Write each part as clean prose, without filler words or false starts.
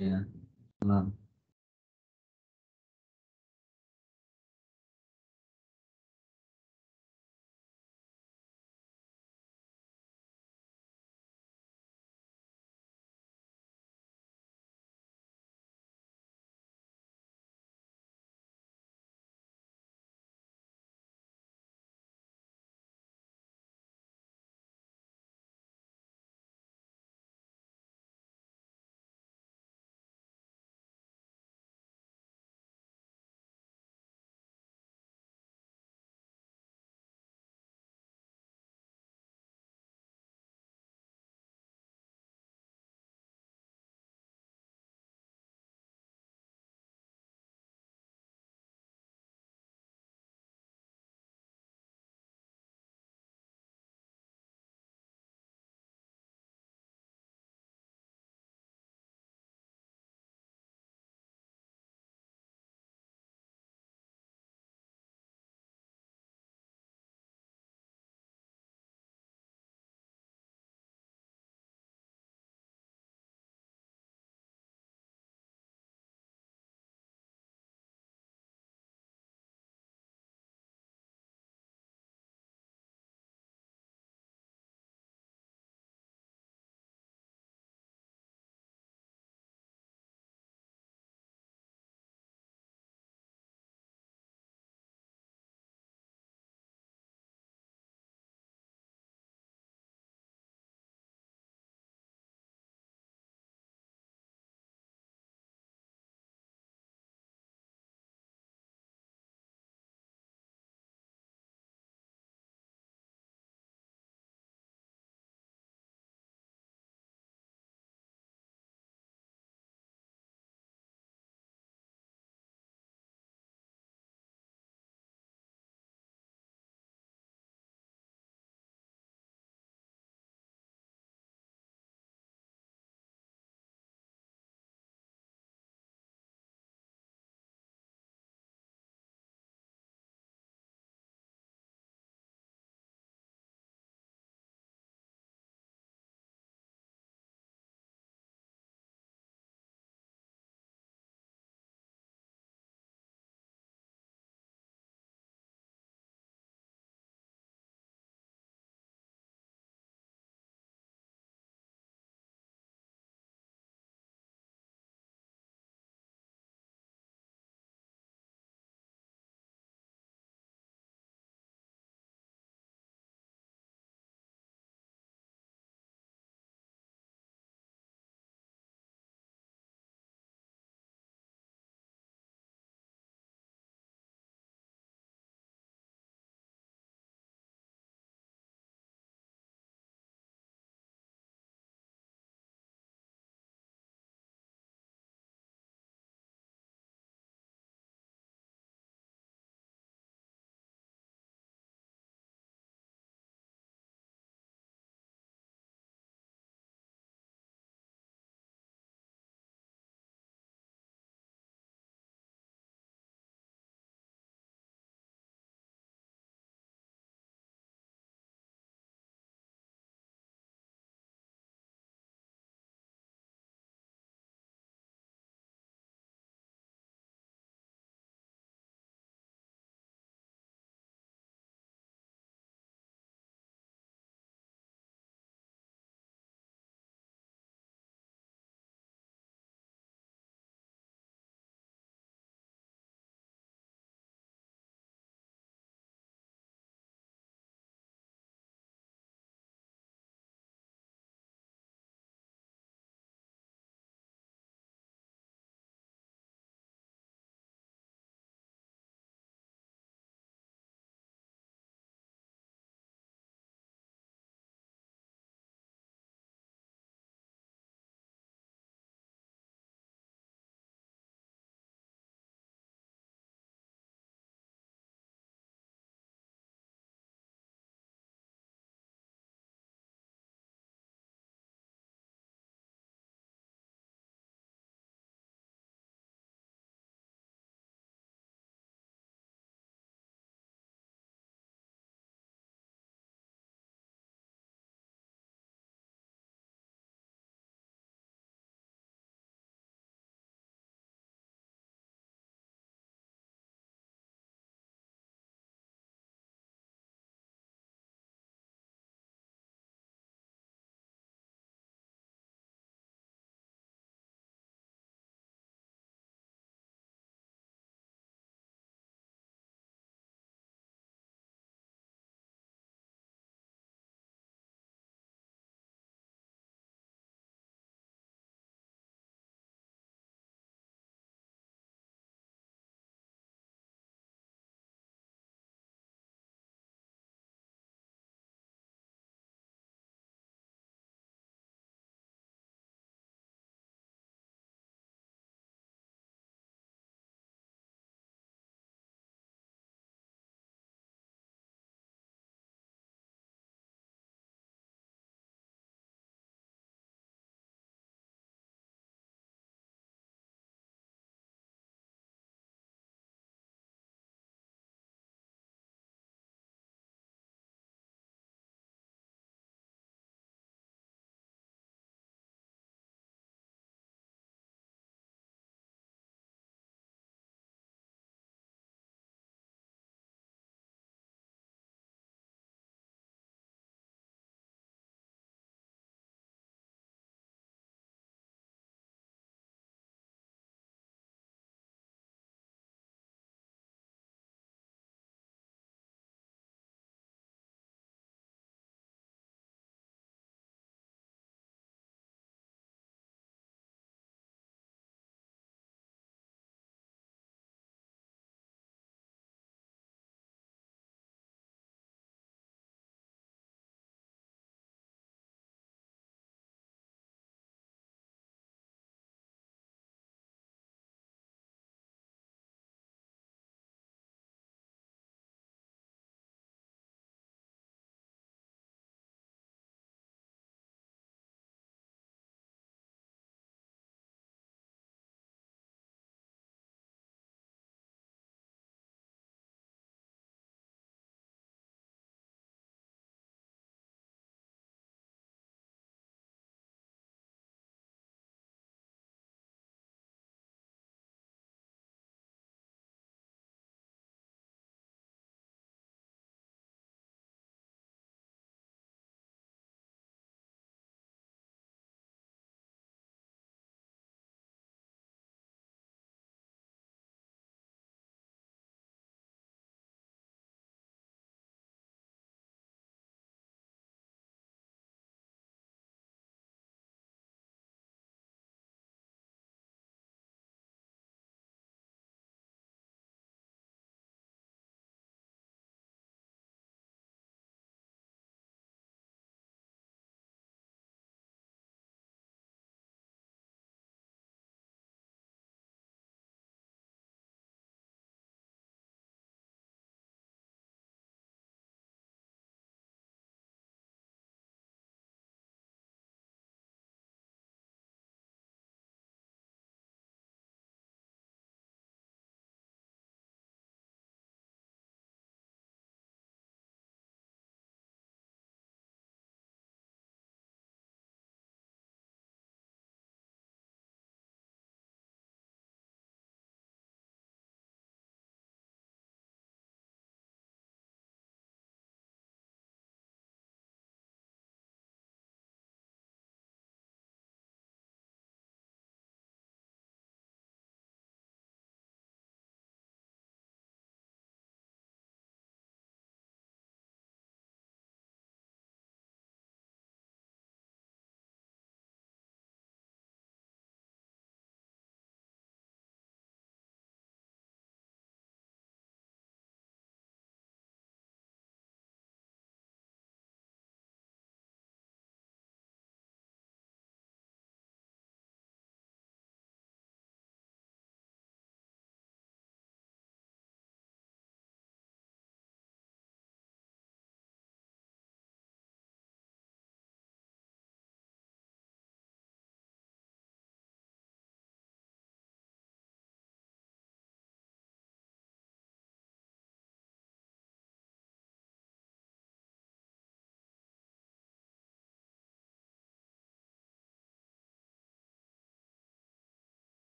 Iya, heeh.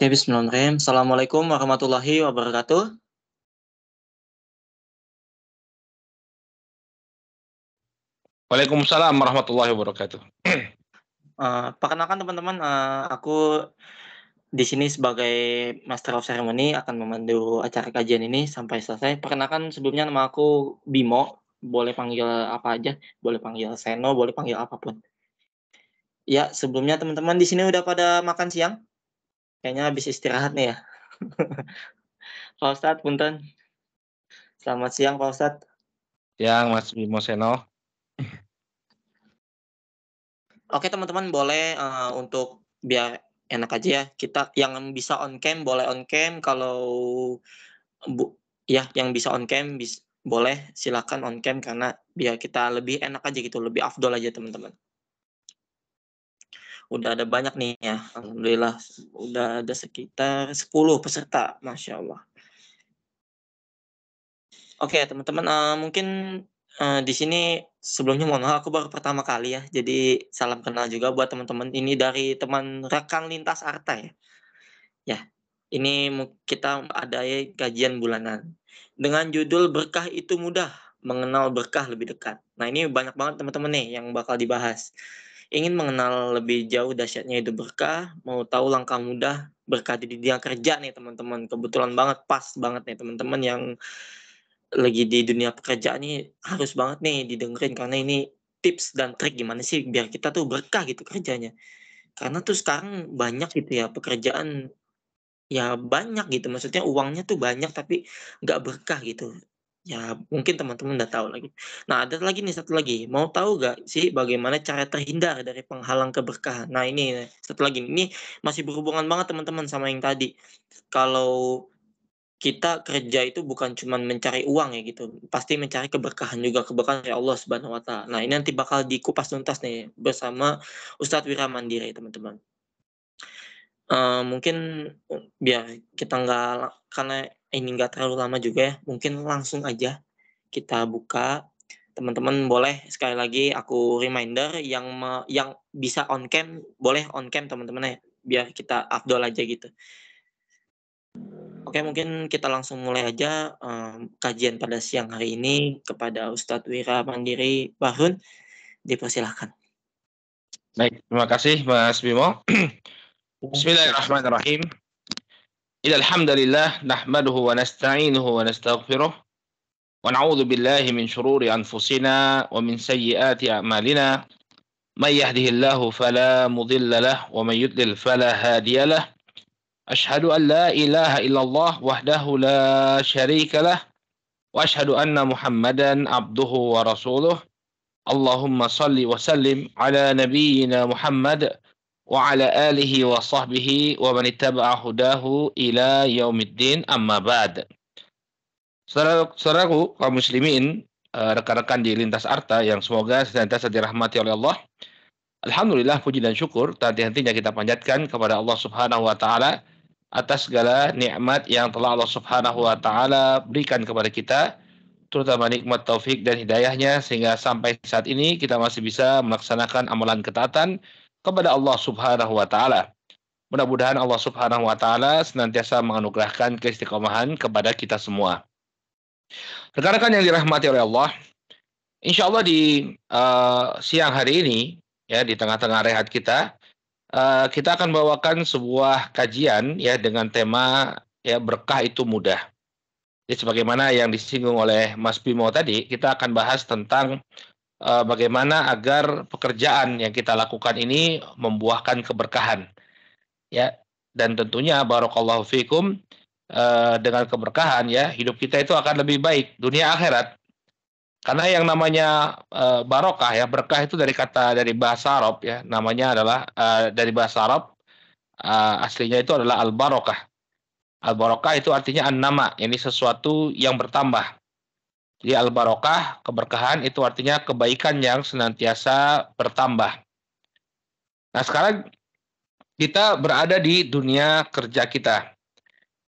Ya, bismillahirrahmanirrahim. Assalamualaikum warahmatullahi wabarakatuh. Waalaikumsalam warahmatullahi wabarakatuh. Perkenalkan teman-teman, aku di sini sebagai Master of Ceremony akan memandu acara kajian ini sampai selesai. Perkenalkan sebelumnya nama aku Bimo, boleh panggil apa aja, boleh panggil Seno, boleh panggil apapun. Ya, sebelumnya teman-teman di sini udah pada makan siang? Kayaknya habis istirahat nih ya. Pak Ustadz, punten. Selamat siang Pak Ustadz. Yang Mas Bimo Seno. Oke teman-teman, boleh untuk biar enak aja ya, kita yang bisa on cam boleh on cam, kalau yang bisa on cam boleh silakan on cam, karena biar kita lebih enak aja gitu, lebih afdol aja teman-teman. Udah ada banyak nih ya, alhamdulillah udah ada sekitar 10 peserta, masya Allah. Oke teman-teman, mungkin di sini sebelumnya mohon maaf, aku baru pertama kali ya, jadi salam kenal juga buat teman-teman. Ini dari teman rekan lintas Arta ya. Ya, ini kita ada kajian bulanan dengan judul Berkah Itu Mudah, Mengenal Berkah Lebih Dekat. Nah, ini banyak banget teman-teman nih yang bakal dibahas. Ingin mengenal lebih jauh dahsyatnya hidup berkah, mau tahu langkah mudah berkah di dunia kerja nih teman-teman. Kebetulan banget, pas banget nih teman-teman yang lagi di dunia pekerjaan nih, harus banget nih didengerin, karena ini tips dan trik gimana sih biar kita tuh berkah gitu kerjanya. Karena tuh sekarang banyak gitu ya pekerjaan. Ya banyak gitu, maksudnya uangnya tuh banyak tapi nggak berkah gitu. Ya mungkin teman-teman udah tahu lagi. Nah, ada lagi nih, satu lagi, mau tahu nggak sih bagaimana cara terhindar dari penghalang keberkahan? Nah ini, satu lagi, ini masih berhubungan banget teman-teman sama yang tadi. Kalau kita kerja itu bukan cuma mencari uang ya gitu, pasti mencari keberkahan juga, keberkahan dari Allah Subhanahu wa Ta'ala. Nah ini nanti bakal dikupas tuntas nih bersama Ustadz Wira Mandiri teman-teman. Mungkin biar kita karena ini nggak terlalu lama juga ya, mungkin langsung aja kita buka. Teman-teman boleh sekali lagi aku reminder, yang bisa on cam, boleh on cam teman-teman ya, biar kita afdol aja gitu. Oke, mungkin kita langsung mulai aja, kajian pada siang hari ini kepada Ustadz Wira Mandiri Bahrun, dipersilahkan. Baik, terima kasih Mas Bimo. Bismillahirrahmanirrahim. Innal hamdalillah nahmaduhu wa nasta'inuhu wa nastaghfiruh wa na'udzu billahi min shururi anfusina wa min sayyiati a'malina. May yahdihillahu fala mudilla lahu wa may yudlil fala hadiya lahu. Asyhadu an la ilaha illallah wahdahu la syarika lah wa asyhadu anna Muhammadan abduhu wa rasuluh. Allahumma salli wa sallim ala nabiyyina Muhammad wa ala alihi wa sahbihi wa man ittaba'a hudahu ila yaumiddin, amma ba'd. Saudaraku kaum muslimin, rekan-rekan di lintas Arta yang semoga senantiasa dirahmati oleh Allah. Alhamdulillah, puji dan syukur tak henti-hentinya kita panjatkan kepada Allah Subhanahu wa taala atas segala nikmat yang telah Allah Subhanahu wa taala berikan kepada kita, terutama nikmat taufik dan hidayahnya, sehingga sampai saat ini kita masih bisa melaksanakan amalan ketaatan kepada Allah Subhanahu wa taala. Mudah-mudahan Allah Subhanahu wa taala senantiasa menganugerahkan keistiqomahan kepada kita semua. Rekan-rekan yang dirahmati oleh Allah, insya Allah di siang hari ini, ya, di tengah-tengah rehat kita akan bawakan sebuah kajian ya dengan tema ya berkah itu mudah. Jadi sebagaimana yang disinggung oleh Mas Bimo tadi, kita akan bahas tentang bagaimana agar pekerjaan yang kita lakukan ini membuahkan keberkahan, ya. Dan tentunya barakallahu fikum, dengan keberkahan ya hidup kita itu akan lebih baik dunia akhirat. Karena yang namanya barokah ya, berkah itu dari bahasa Arab ya, namanya adalah dari bahasa Arab, aslinya itu adalah al-barokah. Al-barokah itu artinya an-nama, ini sesuatu yang bertambah. Jadi al-barokah, keberkahan itu artinya kebaikan yang senantiasa bertambah. Nah, sekarang kita berada di dunia kerja kita.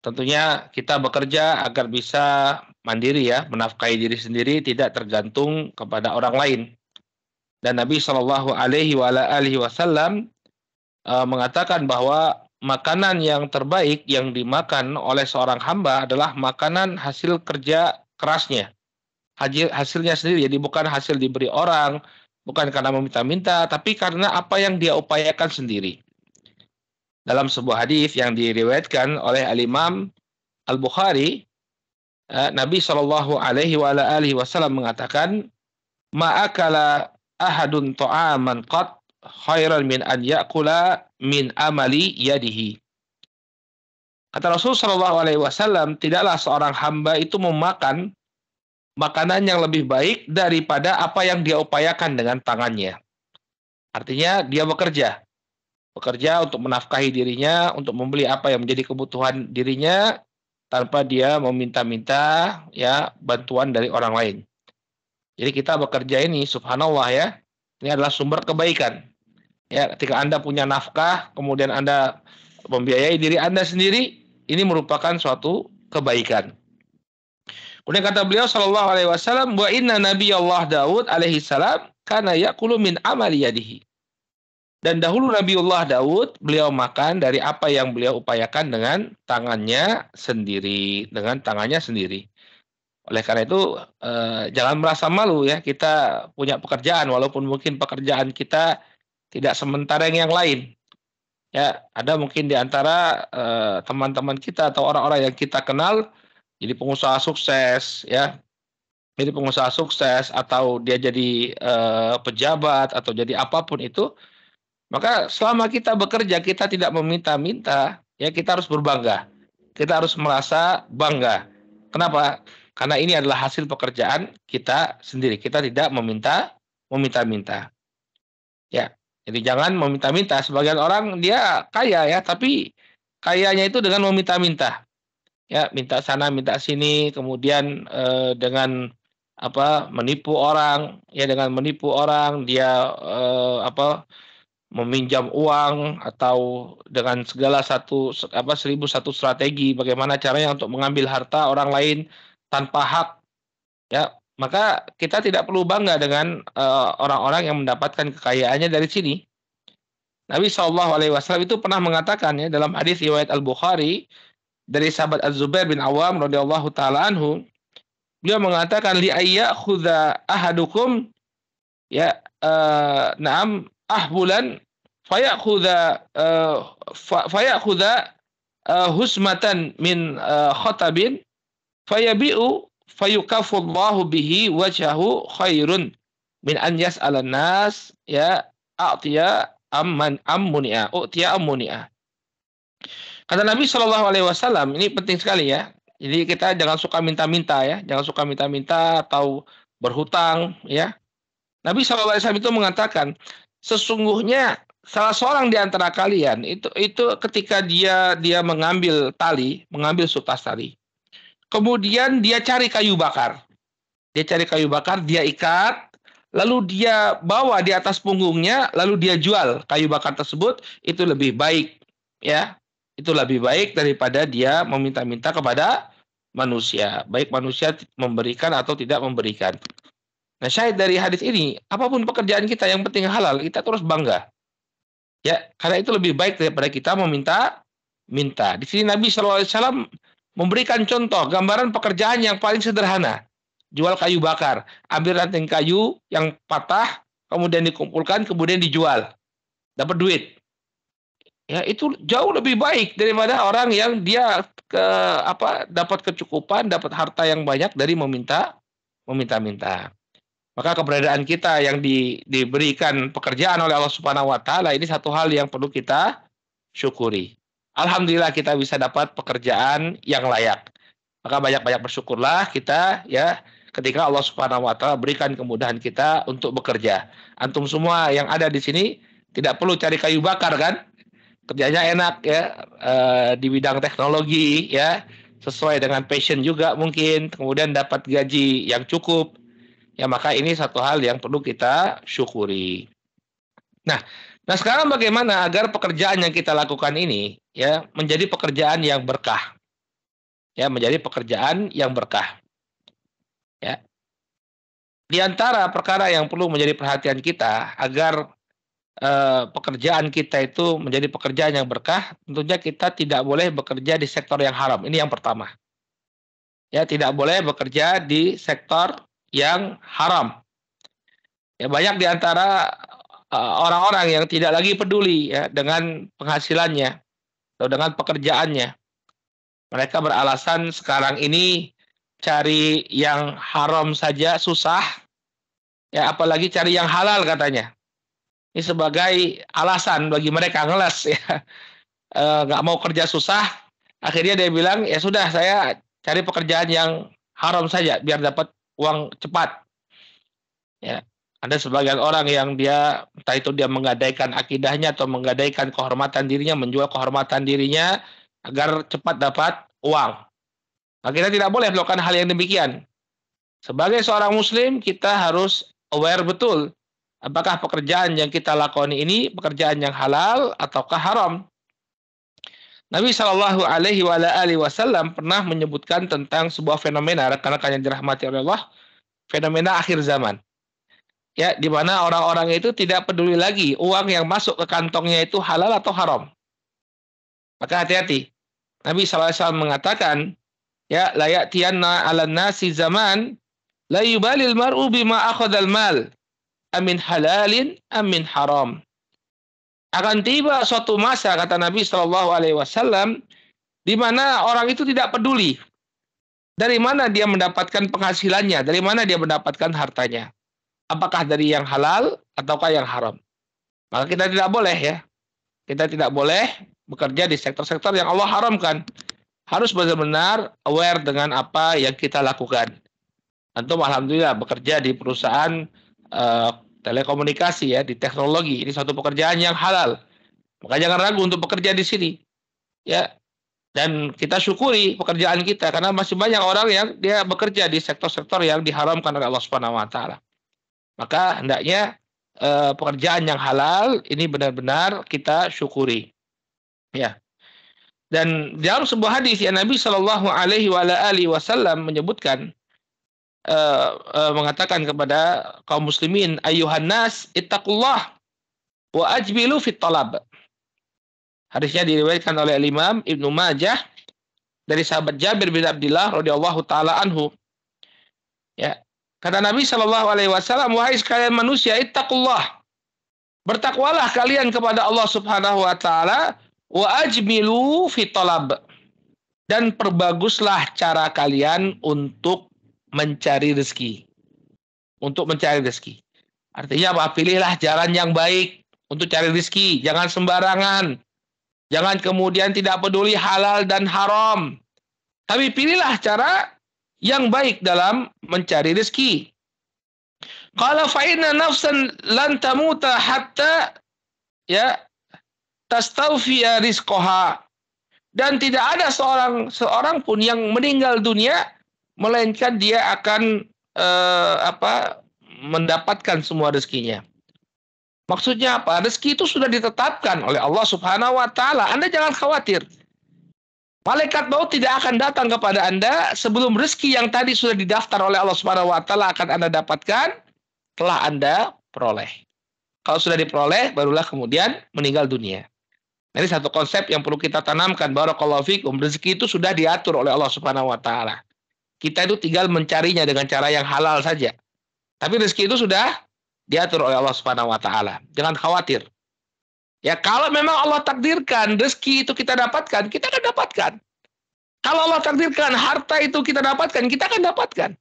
Tentunya kita bekerja agar bisa mandiri ya, menafkahi diri sendiri, tidak tergantung kepada orang lain. Dan Nabi Shallallahu Alaihi Wasallam mengatakan bahwa makanan yang terbaik yang dimakan oleh seorang hamba adalah makanan hasil kerja kerasnya. Hasilnya sendiri, jadi bukan hasil diberi orang, bukan karena meminta-minta, tapi karena apa yang dia upayakan sendiri. Dalam sebuah hadis yang diriwayatkan oleh Al-Imam Al-Bukhari, Nabi Shallallahu Alaihi Wasallam mengatakan, "Ma'akala ahadun ta'aman qat khairan min an ya'kula min amali yadihi." Kata Rasul Shallallahu Alaihi Wasallam, tidaklah seorang hamba itu memakan makanan yang lebih baik daripada apa yang dia upayakan dengan tangannya. Artinya dia bekerja untuk menafkahi dirinya, untuk membeli apa yang menjadi kebutuhan dirinya tanpa dia meminta-minta ya bantuan dari orang lain. Jadi kita bekerja ini subhanallah ya, ini adalah sumber kebaikan. Ya, ketika Anda punya nafkah, kemudian Anda membiayai diri Anda sendiri, ini merupakan suatu kebaikan. Kemudian kata beliau sallallahu alaihi wasallam, wa inna nabiyallah Daud alaihi salam kana yaqulu min amali yadihi. Dan dahulu Nabiullah Daud, beliau makan dari apa yang beliau upayakan dengan tangannya sendiri, Oleh karena itu, jangan merasa malu ya, kita punya pekerjaan, walaupun mungkin pekerjaan kita tidak sementara yang lain. Ya, ada mungkin di antara teman-teman kita atau orang-orang yang kita kenal jadi pengusaha sukses, ya. Jadi pengusaha sukses atau dia jadi pejabat atau jadi apapun itu, maka selama kita bekerja kita tidak meminta-minta, ya kita harus berbangga. Kita harus merasa bangga. Kenapa? Karena ini adalah hasil pekerjaan kita sendiri. Kita tidak meminta-minta. Ya. Jadi jangan meminta-minta. Sebagian orang dia kaya ya, tapi kayanya itu dengan meminta-minta. Ya, minta sana, minta sini, kemudian dengan menipu orang, ya dengan menipu orang dia meminjam uang atau dengan segala seribu satu strategi bagaimana caranya untuk mengambil harta orang lain tanpa hak, ya maka kita tidak perlu bangga dengan orang-orang yang mendapatkan kekayaannya dari sini. Nabi Shallallahu Alaihi Wasallam itu pernah mengatakan ya dalam hadis riwayat Al Bukhari dari sahabat Az-Zubair bin Awam radhiyallahu taala anhu, beliau mengatakan li ayyakhudha ahadukum ya na'am ahbulan fayakhudha husmatan min khatabin fayabi'u fayukafullahu bihi wajhahu khairun min an yas'alan nas ya a'tiya ammunia. Kata Nabi Shallallahu Alaihi Wasallam, ini penting sekali ya. Jadi kita jangan suka minta-minta ya, jangan suka minta-minta atau berhutang ya. Nabi Shallallahu Alaihi Wasallam itu mengatakan, sesungguhnya salah seorang di antara kalian itu ketika dia mengambil sutas tali, kemudian dia cari kayu bakar, dia ikat, lalu dia bawa di atas punggungnya, lalu dia jual kayu bakar tersebut, itu lebih baik ya. Itu lebih baik daripada dia meminta-minta kepada manusia. Baik manusia memberikan atau tidak memberikan. Nah, syahid dari hadis ini, apapun pekerjaan kita yang penting halal, kita terus bangga. Ya, karena itu lebih baik daripada kita meminta. Di sini Nabi SAW memberikan contoh, gambaran pekerjaan yang paling sederhana. Jual kayu bakar. Ambil ranting kayu yang patah, kemudian dikumpulkan, kemudian dijual. Dapat duit. Ya, itu jauh lebih baik daripada orang yang dia dapat kecukupan, dapat harta yang banyak dari meminta-minta. Maka keberadaan kita yang diberikan pekerjaan oleh Allah Subhanahu wa taala ini satu hal yang perlu kita syukuri. Alhamdulillah kita bisa dapat pekerjaan yang layak. Maka banyak-banyak bersyukurlah kita ya ketika Allah Subhanahu wa taala berikan kemudahan kita untuk bekerja. Antum semua yang ada di sini tidak perlu cari kayu bakar kan? Kerjanya enak ya di bidang teknologi ya, sesuai dengan passion juga mungkin, kemudian dapat gaji yang cukup ya, maka ini satu hal yang perlu kita syukuri. Nah sekarang bagaimana agar pekerjaan yang kita lakukan ini ya menjadi pekerjaan yang berkah ya, ya. Di antara perkara yang perlu menjadi perhatian kita agar pekerjaan kita itu menjadi pekerjaan yang berkah, tentunya kita tidak boleh bekerja di sektor yang haram. Ini yang pertama. Ya, tidak boleh bekerja di sektor yang haram. Ya, banyak di antara orang-orang yang tidak lagi peduli ya dengan penghasilannya atau dengan pekerjaannya. Mereka beralasan sekarang ini cari yang haram saja susah, ya apalagi cari yang halal katanya. Ini sebagai alasan bagi mereka ngeles ya, nggak mau kerja susah. Akhirnya dia bilang ya sudah saya cari pekerjaan yang haram saja biar dapat uang cepat. Ya, ada sebagian orang yang dia entah itu dia menggadaikan akidahnya atau menggadaikan kehormatan dirinya, menjual kehormatan dirinya agar cepat dapat uang. Nah, kita tidak boleh melakukan hal yang demikian. Sebagai seorang muslim, kita harus aware betul apakah pekerjaan yang kita lakoni ini pekerjaan yang halal ataukah haram. Nabi Shallallahu Alaihi Wasallam pernah menyebutkan tentang sebuah fenomena rekan-rekan yang dirahmati oleh Allah, fenomena akhir zaman. Ya, di mana orang-orang itu tidak peduli lagi uang yang masuk ke kantongnya itu halal atau haram. Maka hati-hati. Nabi SAW mengatakan, ya, la ya'tiyanna 'alan nasi zaman la yubalil mar'u bima akhadhal mal amin halalin amin haram. Akan tiba suatu masa kata Nabi Shallallahu alaihi wasallam di mana orang itu tidak peduli dari mana dia mendapatkan penghasilannya, dari mana dia mendapatkan hartanya. Apakah dari yang halal ataukah yang haram. Maka kita tidak boleh ya. Kita tidak boleh bekerja di sektor-sektor yang Allah haramkan. Harus benar-benar aware dengan apa yang kita lakukan. Antum alhamdulillah bekerja di perusahaan telekomunikasi ya, di teknologi. Ini suatu pekerjaan yang halal. Maka jangan ragu untuk bekerja di sini. Ya. Dan kita syukuri pekerjaan kita karena masih banyak orang yang dia bekerja di sektor-sektor yang diharamkan oleh Allah Subhanahu wa taala. Maka hendaknya pekerjaan yang halal ini benar-benar kita syukuri. Ya. Dan dalam sebuah hadis yang Nabi Shallallahu Alaihi Wasallam menyebutkan mengatakan kepada kaum muslimin, ayuhan nas ittaqullah wa ajbilu fit talab. Hadisnya diriwayatkan oleh Imam Ibnu Majah dari sahabat Jabir bin Abdullah radhiyallahu taala anhu. Ya. Kata Nabi Shallallahu Alaihi Wasallam, wahai sekalian manusia, ittaqullah, bertakwalah kalian kepada Allah Subhanahu Wa Taala, wa ajmilu fi talab, dan perbaguslah cara kalian untuk mencari rezeki, untuk mencari rezeki. Artinya apa? Pilihlah jalan yang baik untuk cari rezeki, jangan sembarangan, jangan kemudian tidak peduli halal dan haram, tapi pilihlah cara yang baik dalam mencari rezeki. Qala fa inna nafsan lan tamuta hatta ya tastawfiya rizqaha. Dan tidak ada seorang pun yang meninggal dunia melainkan dia akan mendapatkan semua rezekinya. Maksudnya apa? Rezeki itu sudah ditetapkan oleh Allah Subhanahu wa taala. Anda jangan khawatir. Malaikat maut tidak akan datang kepada Anda sebelum rezeki yang tadi sudah didaftar oleh Allah Subhanahu wa taala akan Anda dapatkan, telah Anda peroleh. Kalau sudah diperoleh, barulah kemudian meninggal dunia. Ini satu konsep yang perlu kita tanamkan, barakallahu fikum. Rezeki itu sudah diatur oleh Allah Subhanahu wa taala. Kita itu tinggal mencarinya dengan cara yang halal saja. Tapi rezeki itu sudah diatur oleh Allah Subhanahu wa taala. Jangan khawatir. Ya, kalau memang Allah takdirkan rezeki itu kita dapatkan, kita akan dapatkan. Kalau Allah takdirkan harta itu kita dapatkan, kita akan dapatkan.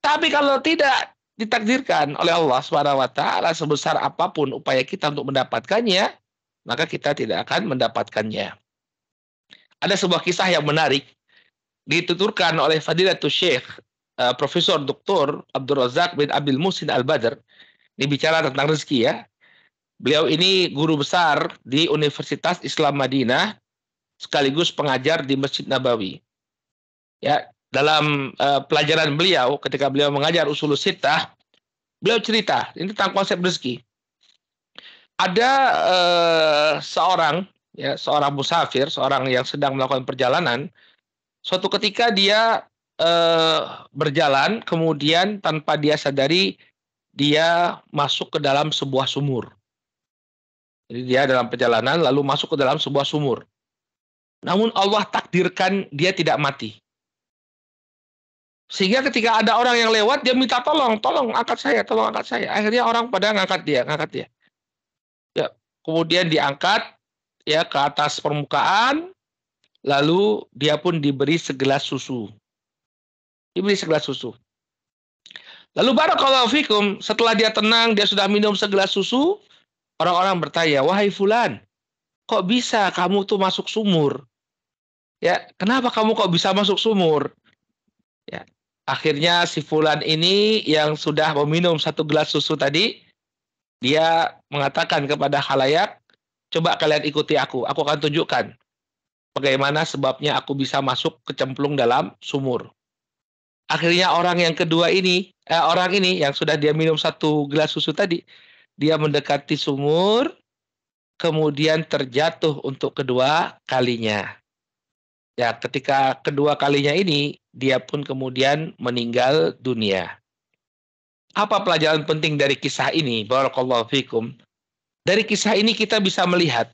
Tapi kalau tidak ditakdirkan oleh Allah Subhanahu wa taala, sebesar apapun upaya kita untuk mendapatkannya, maka kita tidak akan mendapatkannya. Ada sebuah kisah yang menarik dituturkan oleh Fadilatul Syekh Profesor Dr. Abdul Razak bin Abdul Muhsin Al-Badr. Ini bicara tentang rezeki ya. Beliau ini guru besar di Universitas Islam Madinah sekaligus pengajar di Masjid Nabawi. Ya, dalam pelajaran beliau ketika beliau mengajar Ushulus Sittah, beliau cerita ini tentang konsep rezeki. Ada seorang musafir, seorang yang sedang melakukan perjalanan, suatu ketika dia berjalan, kemudian tanpa dia sadari dia masuk ke dalam sebuah sumur. Jadi dia dalam perjalanan lalu masuk ke dalam sebuah sumur. Namun Allah takdirkan dia tidak mati. Sehingga ketika ada orang yang lewat, dia minta tolong angkat saya, tolong angkat saya. Akhirnya orang pada ngangkat dia. Ya, kemudian diangkat ya ke atas permukaan, lalu dia pun diberi segelas susu. Diberi segelas susu. Lalu barakallahu fikum, setelah dia tenang, dia sudah minum segelas susu, orang-orang bertanya, "Wahai fulan, kok bisa kamu tuh masuk sumur? Ya, kenapa kamu kok bisa masuk sumur?" Ya. Akhirnya si fulan ini yang sudah meminum satu gelas susu tadi, dia mengatakan kepada khalayak, "Coba kalian ikuti aku akan tunjukkan bagaimana sebabnya aku bisa masuk kecemplung dalam sumur." Akhirnya orang ini yang sudah dia minum satu gelas susu tadi, dia mendekati sumur, kemudian terjatuh untuk kedua kalinya. Ya, ketika kedua kalinya ini, dia pun kemudian meninggal dunia. Apa pelajaran penting dari kisah ini? Barakallahu fikum. Dari kisah ini kita bisa melihat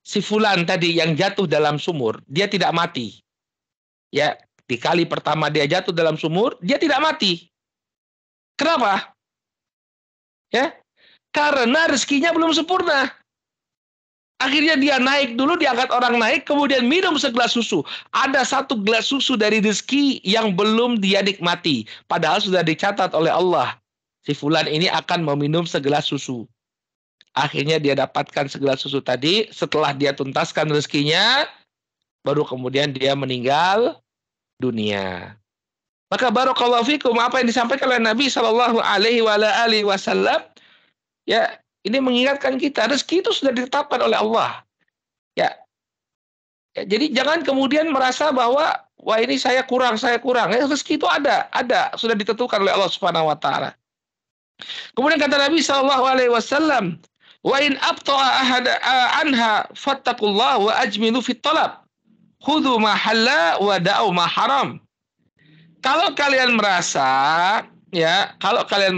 si fulan tadi yang jatuh dalam sumur, dia tidak mati. Ya, di kali pertama dia jatuh dalam sumur, dia tidak mati. Kenapa? Ya, karena rezekinya belum sempurna. Akhirnya dia naik dulu, diangkat orang naik, kemudian minum segelas susu. Ada satu gelas susu dari rezeki yang belum dia nikmati. Padahal sudah dicatat oleh Allah. Si fulan ini akan meminum segelas susu. Akhirnya dia dapatkan segelas susu tadi. Setelah dia tuntaskan rezekinya, baru kemudian dia meninggal dunia. Maka barakallahu fikum, apa yang disampaikan oleh Nabi Shallallahu Alaihi Wasallam, ya, ini mengingatkan kita, rezeki itu sudah ditetapkan oleh Allah. Ya, jadi jangan kemudian merasa bahwa wah ini saya kurang. Rezeki itu ada, sudah ditentukan oleh Allah Subhanahu wa taala. Kemudian kata Nabi sallallahu alaihi wasallam, "Wa in abta'a ahada anha fattaqullah wa ajmilu fit talab. Khudhu ma halla wa da'u ma haram." Kalau kalian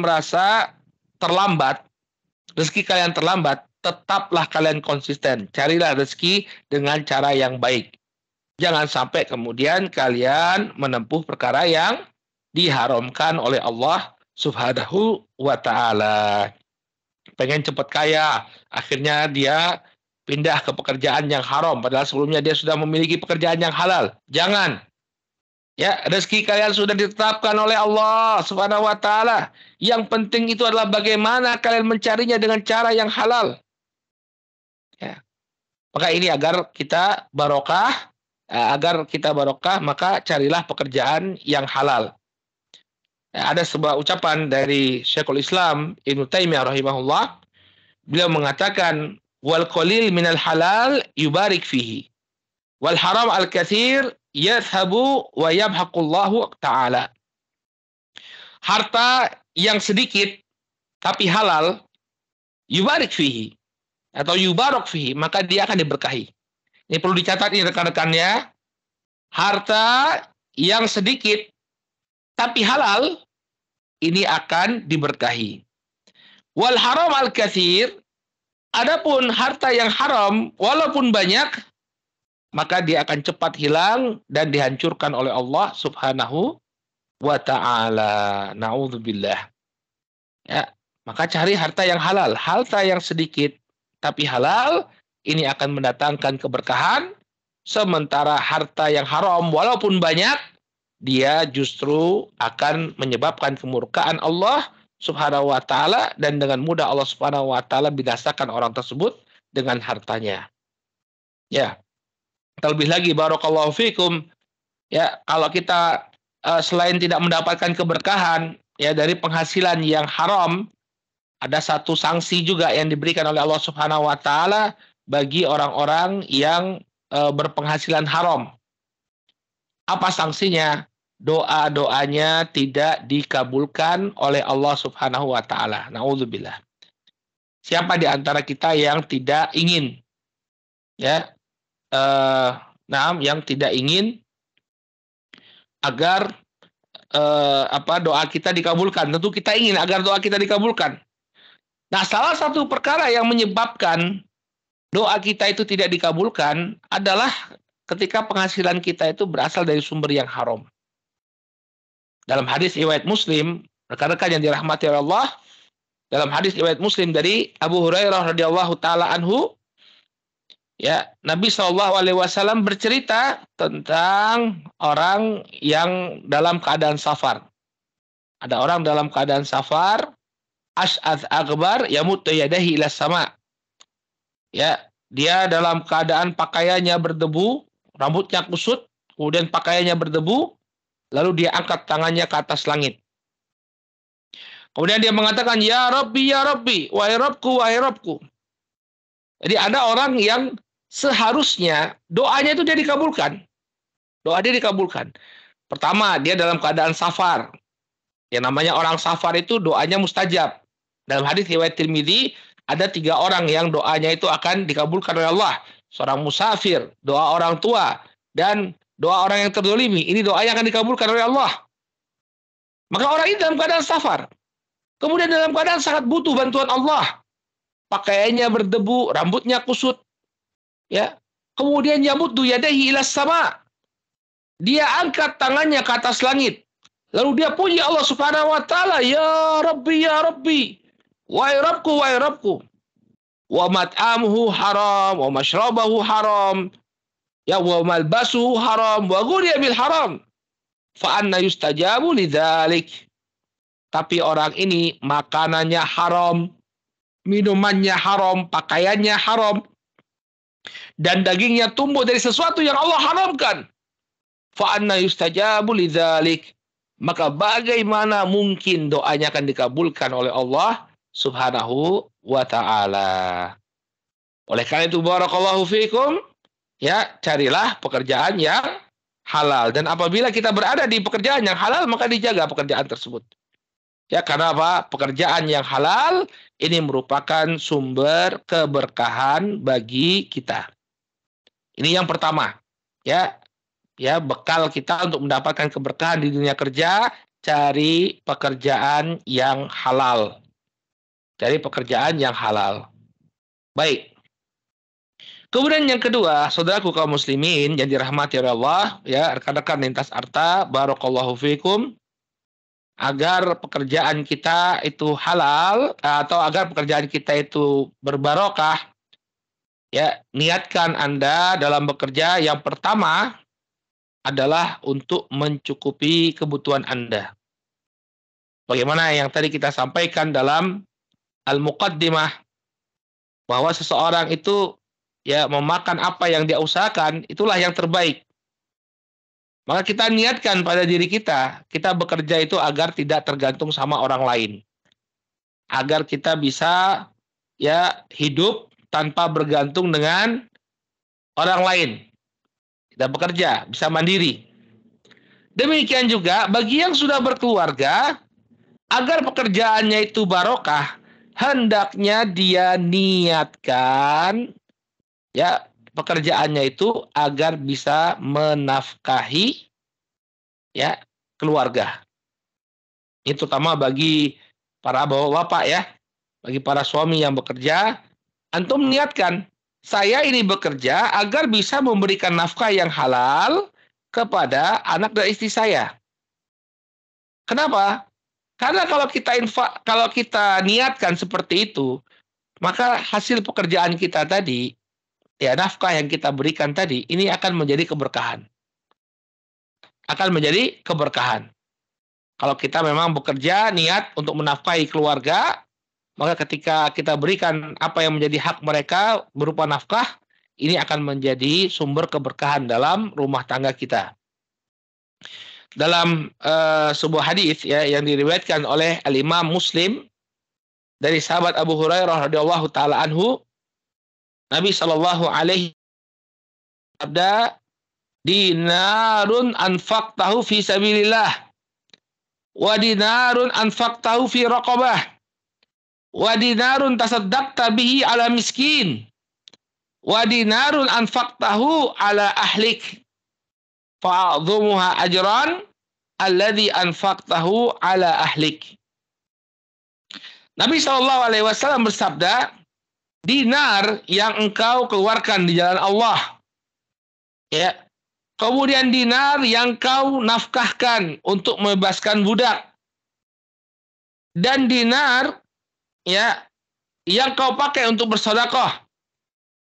merasa terlambat, rezeki kalian terlambat, tetaplah kalian konsisten. Carilah rezeki dengan cara yang baik. Jangan sampai kemudian kalian menempuh perkara yang diharamkan oleh Allah Subhanahu wa taala. Pengen cepat kaya, akhirnya dia pindah ke pekerjaan yang haram padahal sebelumnya dia sudah memiliki pekerjaan yang halal. Jangan. Ya, rezeki kalian sudah ditetapkan oleh Allah Subhanahu wa taala. Yang penting itu adalah bagaimana kalian mencarinya dengan cara yang halal. Ya. Maka ini agar kita barokah, maka carilah pekerjaan yang halal. Ya, ada sebuah ucapan dari Syekhul Islam Ibnu Taimiyah rahimahullah. Beliau mengatakan, "Wal qalil minal halal yubarik fihi. Wal haram al-katsir yadhhabu wa yamhaqullahu ta'ala." Harta yang sedikit tapi halal, yubarik fihi atau yubarok fihi, maka dia akan diberkahi. Ini perlu dicatat ini rekan-rekannya. Harta yang sedikit tapi halal, ini akan diberkahi. Wal haram al-katsir, adapun harta yang haram walaupun banyak, maka dia akan cepat hilang dan dihancurkan oleh Allah Subhanahu wa taala. Nauzubillah. Ya, maka cari harta yang halal, harta yang sedikit tapi halal, ini akan mendatangkan keberkahan, sementara harta yang haram walaupun banyak, dia justru akan menyebabkan kemurkaan Allah Subhanahu wa taala dan dengan mudah Allah Subhanahu wa taala binasakan orang tersebut dengan hartanya. Ya. Terlebih lagi barakallahu fikum, ya, kalau kita selain tidak mendapatkan keberkahan ya dari penghasilan yang haram, ada satu sanksi juga yang diberikan oleh Allah Subhanahu wa taala bagi orang-orang yang berpenghasilan haram. Apa sanksinya? Doa-doanya tidak dikabulkan oleh Allah Subhanahu wa taala. Nauzubillah. Siapa di antara kita yang tidak ingin ya yang tidak ingin agar doa kita dikabulkan? Tentu kita ingin agar doa kita dikabulkan. Nah, salah satu perkara yang menyebabkan doa kita itu tidak dikabulkan adalah ketika penghasilan kita itu berasal dari sumber yang haram. Dalam hadis riwayat Muslim, rekan-rekan yang dirahmati oleh Allah, dalam hadis riwayat Muslim dari Abu Hurairah radhiyallahu taala anhu, ya, Nabi SAW bercerita tentang orang yang dalam keadaan safar. Ada orang dalam keadaan safar, as'ath akbar, yamuttu yadahi ila sama. Ya, dia dalam keadaan pakaiannya berdebu, rambutnya kusut, kemudian pakaiannya berdebu, lalu dia angkat tangannya ke atas langit. Kemudian dia mengatakan, Ya Rabbi, wahai Rabbku, wahai Rabbku. Jadi ada orang yang seharusnya doanya itu dia dikabulkan. Doa dia dikabulkan. Pertama, dia dalam keadaan safar. Yang namanya orang safar itu doanya mustajab. Dalam hadis riwayat Tirmidzi, ada 3 orang yang doanya itu akan dikabulkan oleh Allah. Seorang musafir, doa orang tua, dan doa orang yang terdolimi. Ini doanya akan dikabulkan oleh Allah. Maka orang ini dalam keadaan safar. Kemudian dalam keadaan sangat butuh bantuan Allah. Pakaiannya berdebu, rambutnya kusut. Ya. Kemudian yamuddu yadayhi ilas sama. Dia angkat tangannya ke atas langit. Lalu dia puji Allah Subhanahu wa taala, Ya Rabbi. Wahai Rabbku, wahai Rabbku. Wa mat'amuhu haram, wa mashrabahu haram. Ya wa malbasuhu haram, wa ghuriya bil haram. Fa anna yustajabu lidzalik. Tapi orang ini makanannya haram, minumannya haram, pakaiannya haram, dan dagingnya tumbuh dari sesuatu yang Allah haramkan. Fa anna yustajabu lidzalik. Maka bagaimana mungkin doanya akan dikabulkan oleh Allah Subhanahu wa ta'ala. Oleh karena itu barakallahu fiikum, ya, carilah pekerjaan yang halal. Dan apabila kita berada di pekerjaan yang halal, maka dijaga pekerjaan tersebut. Ya, karena apa? Pekerjaan yang halal ini merupakan sumber keberkahan bagi kita. Ini yang pertama. Ya, bekal kita untuk mendapatkan keberkahan di dunia kerja, cari pekerjaan yang halal. Cari pekerjaan yang halal. Baik. Kemudian yang kedua, saudaraku kaum muslimin yang dirahmati oleh Allah, ya, rekan-rekan lintas arta, barakallahu fiikum, agar pekerjaan kita itu halal atau agar pekerjaan kita itu berbarokah, ya, niatkan Anda dalam bekerja yang pertama adalah untuk mencukupi kebutuhan Anda. Bagaimana yang tadi kita sampaikan dalam Al-Muqaddimah, bahwa seseorang itu, ya, memakan apa yang dia usahakan, itulah yang terbaik. Maka kita niatkan pada diri kita bekerja itu agar tidak tergantung sama orang lain. Agar kita bisa, ya, hidup tanpa bergantung dengan orang lain. Kita bekerja, bisa mandiri. Demikian juga bagi yang sudah berkeluarga, agar pekerjaannya itu barokah, hendaknya dia niatkan, ya, pekerjaannya itu agar bisa menafkahi, ya, keluarga. Ini terutama bagi para bapak-bapak, ya, bagi para suami yang bekerja, antum niatkan, saya ini bekerja agar bisa memberikan nafkah yang halal kepada anak dan istri saya. Kenapa? Karena kalau kita niatkan seperti itu, maka hasil pekerjaan kita tadi, ya, nafkah yang kita berikan tadi, ini akan menjadi keberkahan. Akan menjadi keberkahan. Kalau kita memang bekerja niat untuk menafkahi keluarga, maka ketika kita berikan apa yang menjadi hak mereka berupa nafkah, ini akan menjadi sumber keberkahan dalam rumah tangga kita. Dalam sebuah hadis, ya, yang diriwayatkan oleh Al-Imam Muslim dari sahabat Abu Hurairah radhiyallahu taala anhu, Nabi sallallahu alaihi wasallam, dinarun anfaqtahu fi sabilillah, wa dinarun anfaqtahu fi raqabah, wa dinarun tasaddaqta bihi ala miskin, wa dinarun anfaqtahu ala ahlik, fa'adhumuha ajran alladhi anfaqtahu ala ahlik. Nabi SAW bersabda, dinar yang engkau keluarkan di jalan Allah, ya. Kemudian dinar yang kau nafkahkan untuk membebaskan budak, dan dinar, ya, yang kau pakai untuk bersedekah,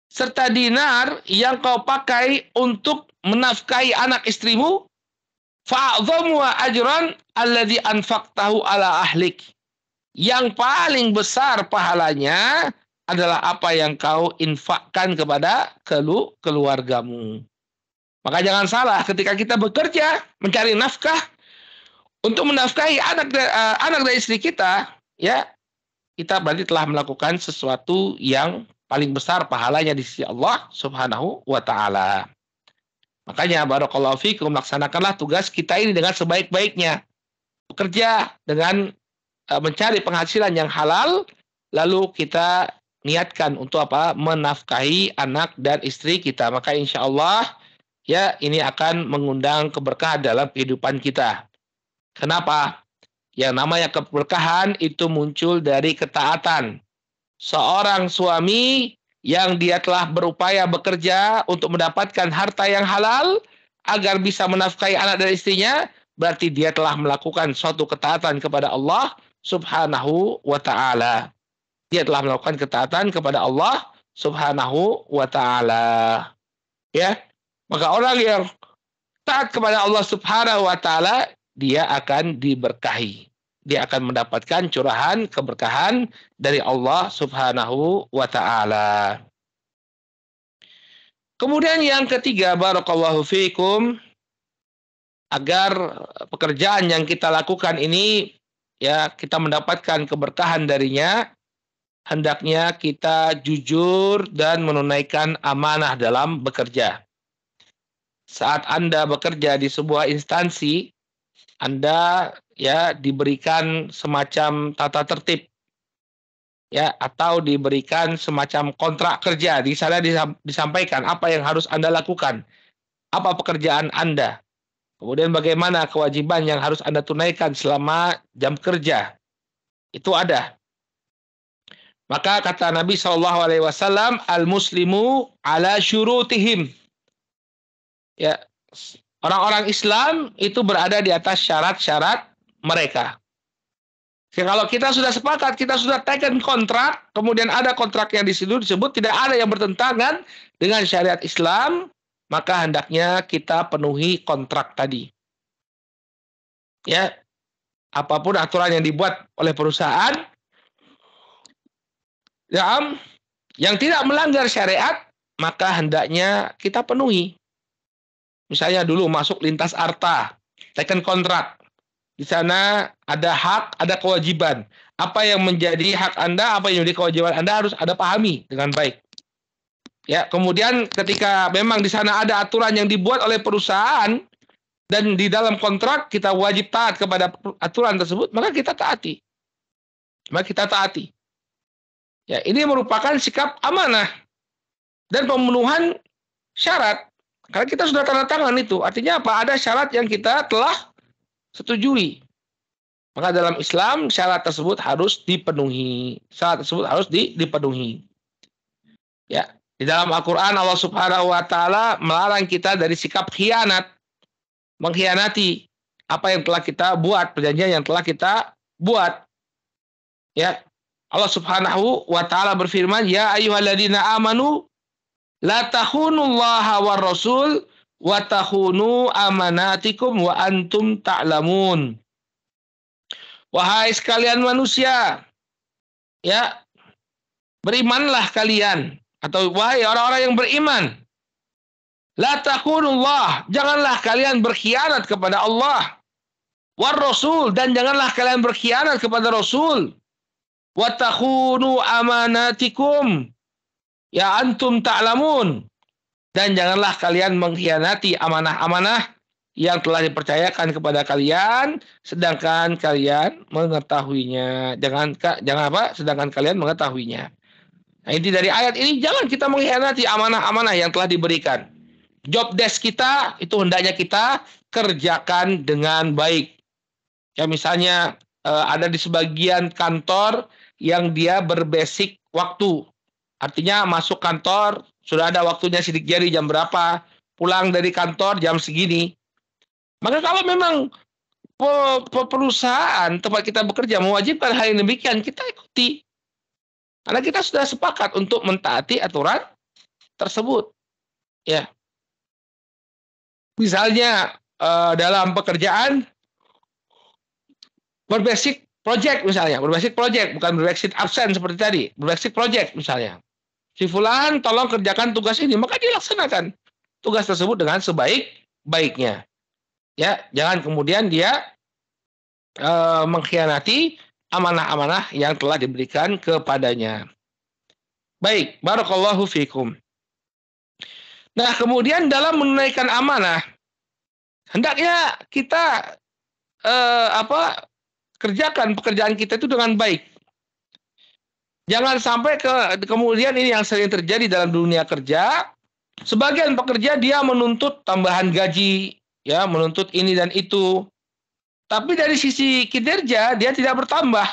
serta dinar yang kau pakai untuk menafkahi anak istrimu, fa'adhamu ajran alladhi anfaqtahu ala ahlik. Yang paling besar pahalanya adalah apa yang kau infakkan kepada keluargamu. Maka jangan salah ketika kita bekerja mencari nafkah untuk menafkahi anak dan istri kita, ya, kita berarti telah melakukan sesuatu yang paling besar pahalanya di sisi Allah Subhanahu wa taala. Makanya barakallahu fikum, laksanakanlah tugas kita ini dengan sebaik-baiknya. Bekerja dengan mencari penghasilan yang halal, lalu kita niatkan untuk apa? Menafkahi anak dan istri kita. Maka insya Allah, ya, ini akan mengundang keberkahan dalam kehidupan kita. Kenapa? Yang namanya keberkahan itu muncul dari ketaatan. Seorang suami yang dia telah berupaya bekerja untuk mendapatkan harta yang halal agar bisa menafkahi anak dan istrinya, berarti dia telah melakukan suatu ketaatan kepada Allah Subhanahu wa ta'ala. Dia telah melakukan ketaatan kepada Allah Subhanahu wa ta'ala. Ya, maka orang yang taat kepada Allah Subhanahu wa taala, dia akan diberkahi. Dia akan mendapatkan curahan keberkahan dari Allah Subhanahu wa taala. Kemudian yang ketiga, barakallahu fiikum, agar pekerjaan yang kita lakukan ini, ya, kita mendapatkan keberkahan darinya, hendaknya kita jujur dan menunaikan amanah dalam bekerja. Saat Anda bekerja di sebuah instansi, Anda, ya, diberikan semacam tata tertib, ya, atau diberikan semacam kontrak kerja. Di sana disampaikan apa yang harus Anda lakukan, apa pekerjaan Anda, kemudian bagaimana kewajiban yang harus Anda tunaikan selama jam kerja. Itu ada. Maka kata Nabi SAW, al-muslimu ala syurutihim. Ya, orang-orang Islam itu berada di atas syarat-syarat mereka. Kalau kita sudah sepakat, kita sudah taken kontrak, kemudian ada kontrak yang di situ disebut tidak ada yang bertentangan dengan syariat Islam, maka hendaknya kita penuhi kontrak tadi. Ya, apapun aturan yang dibuat oleh perusahaan, ya, yang tidak melanggar syariat, maka hendaknya kita penuhi. Misalnya dulu masuk lintas arta, taken kontrak. Di sana ada hak, ada kewajiban. Apa yang menjadi hak Anda, apa yang menjadi kewajiban Anda harus Anda pahami dengan baik. Ya, kemudian ketika memang di sana ada aturan yang dibuat oleh perusahaan dan di dalam kontrak kita wajib taat kepada aturan tersebut, maka kita taati. Maka kita taati. Ya, ini merupakan sikap amanah dan pemenuhan syarat. Karena kita sudah tanda tangan itu. Artinya apa? Ada syarat yang kita telah setujui. Maka dalam Islam syarat tersebut harus dipenuhi. Syarat tersebut harus dipenuhi. Ya, di dalam Al-Qur'an Allah Subhanahu wa taala melarang kita dari sikap khianat. Mengkhianati apa yang telah kita buat, perjanjian yang telah kita buat. Ya. Allah Subhanahu wa taala berfirman, "Ya ayyuhalladzina amanu la takhunullaha war rasul wa takhunu amanatikum wa antum ta'lamun." Wahai sekalian manusia, ya, berimanlah kalian, atau wahai orang-orang yang beriman, la takhunullah, janganlah kalian berkhianat kepada Allah, war rasul, dan janganlah kalian berkhianat kepada Rasul, wa takhunu amanatikum, ya antum ta'lamun, dan janganlah kalian mengkhianati amanah-amanah yang telah dipercayakan kepada kalian sedangkan kalian mengetahuinya. Jangan apa? Sedangkan kalian mengetahuinya. Nah, inti dari ayat ini, jangan kita mengkhianati amanah-amanah yang telah diberikan. Job desk kita itu hendaknya kita kerjakan dengan baik. Ya, misalnya ada di sebagian kantor yang dia berbasic waktu. Artinya masuk kantor, sudah ada waktunya sidik jari jam berapa, pulang dari kantor jam segini. Maka kalau memang perusahaan tempat kita bekerja mewajibkan hal yang demikian, kita ikuti. Karena kita sudah sepakat untuk mentaati aturan tersebut. Ya, misalnya dalam pekerjaan berbasis project misalnya, berbasis project bukan berbasis absen seperti tadi, berbasis project misalnya. Si fulan tolong kerjakan tugas ini, maka dilaksanakan tugas tersebut dengan sebaik-baiknya. Ya, jangan kemudian dia mengkhianati amanah-amanah yang telah diberikan kepadanya. Baik, barakallahu fikum. Nah, kemudian dalam menunaikan amanah, hendaknya kita kerjakan pekerjaan kita itu dengan baik. Jangan sampai kemudian ini yang sering terjadi dalam dunia kerja, sebagian pekerja dia menuntut tambahan gaji, ya, menuntut ini dan itu. Tapi dari sisi kinerja dia tidak bertambah.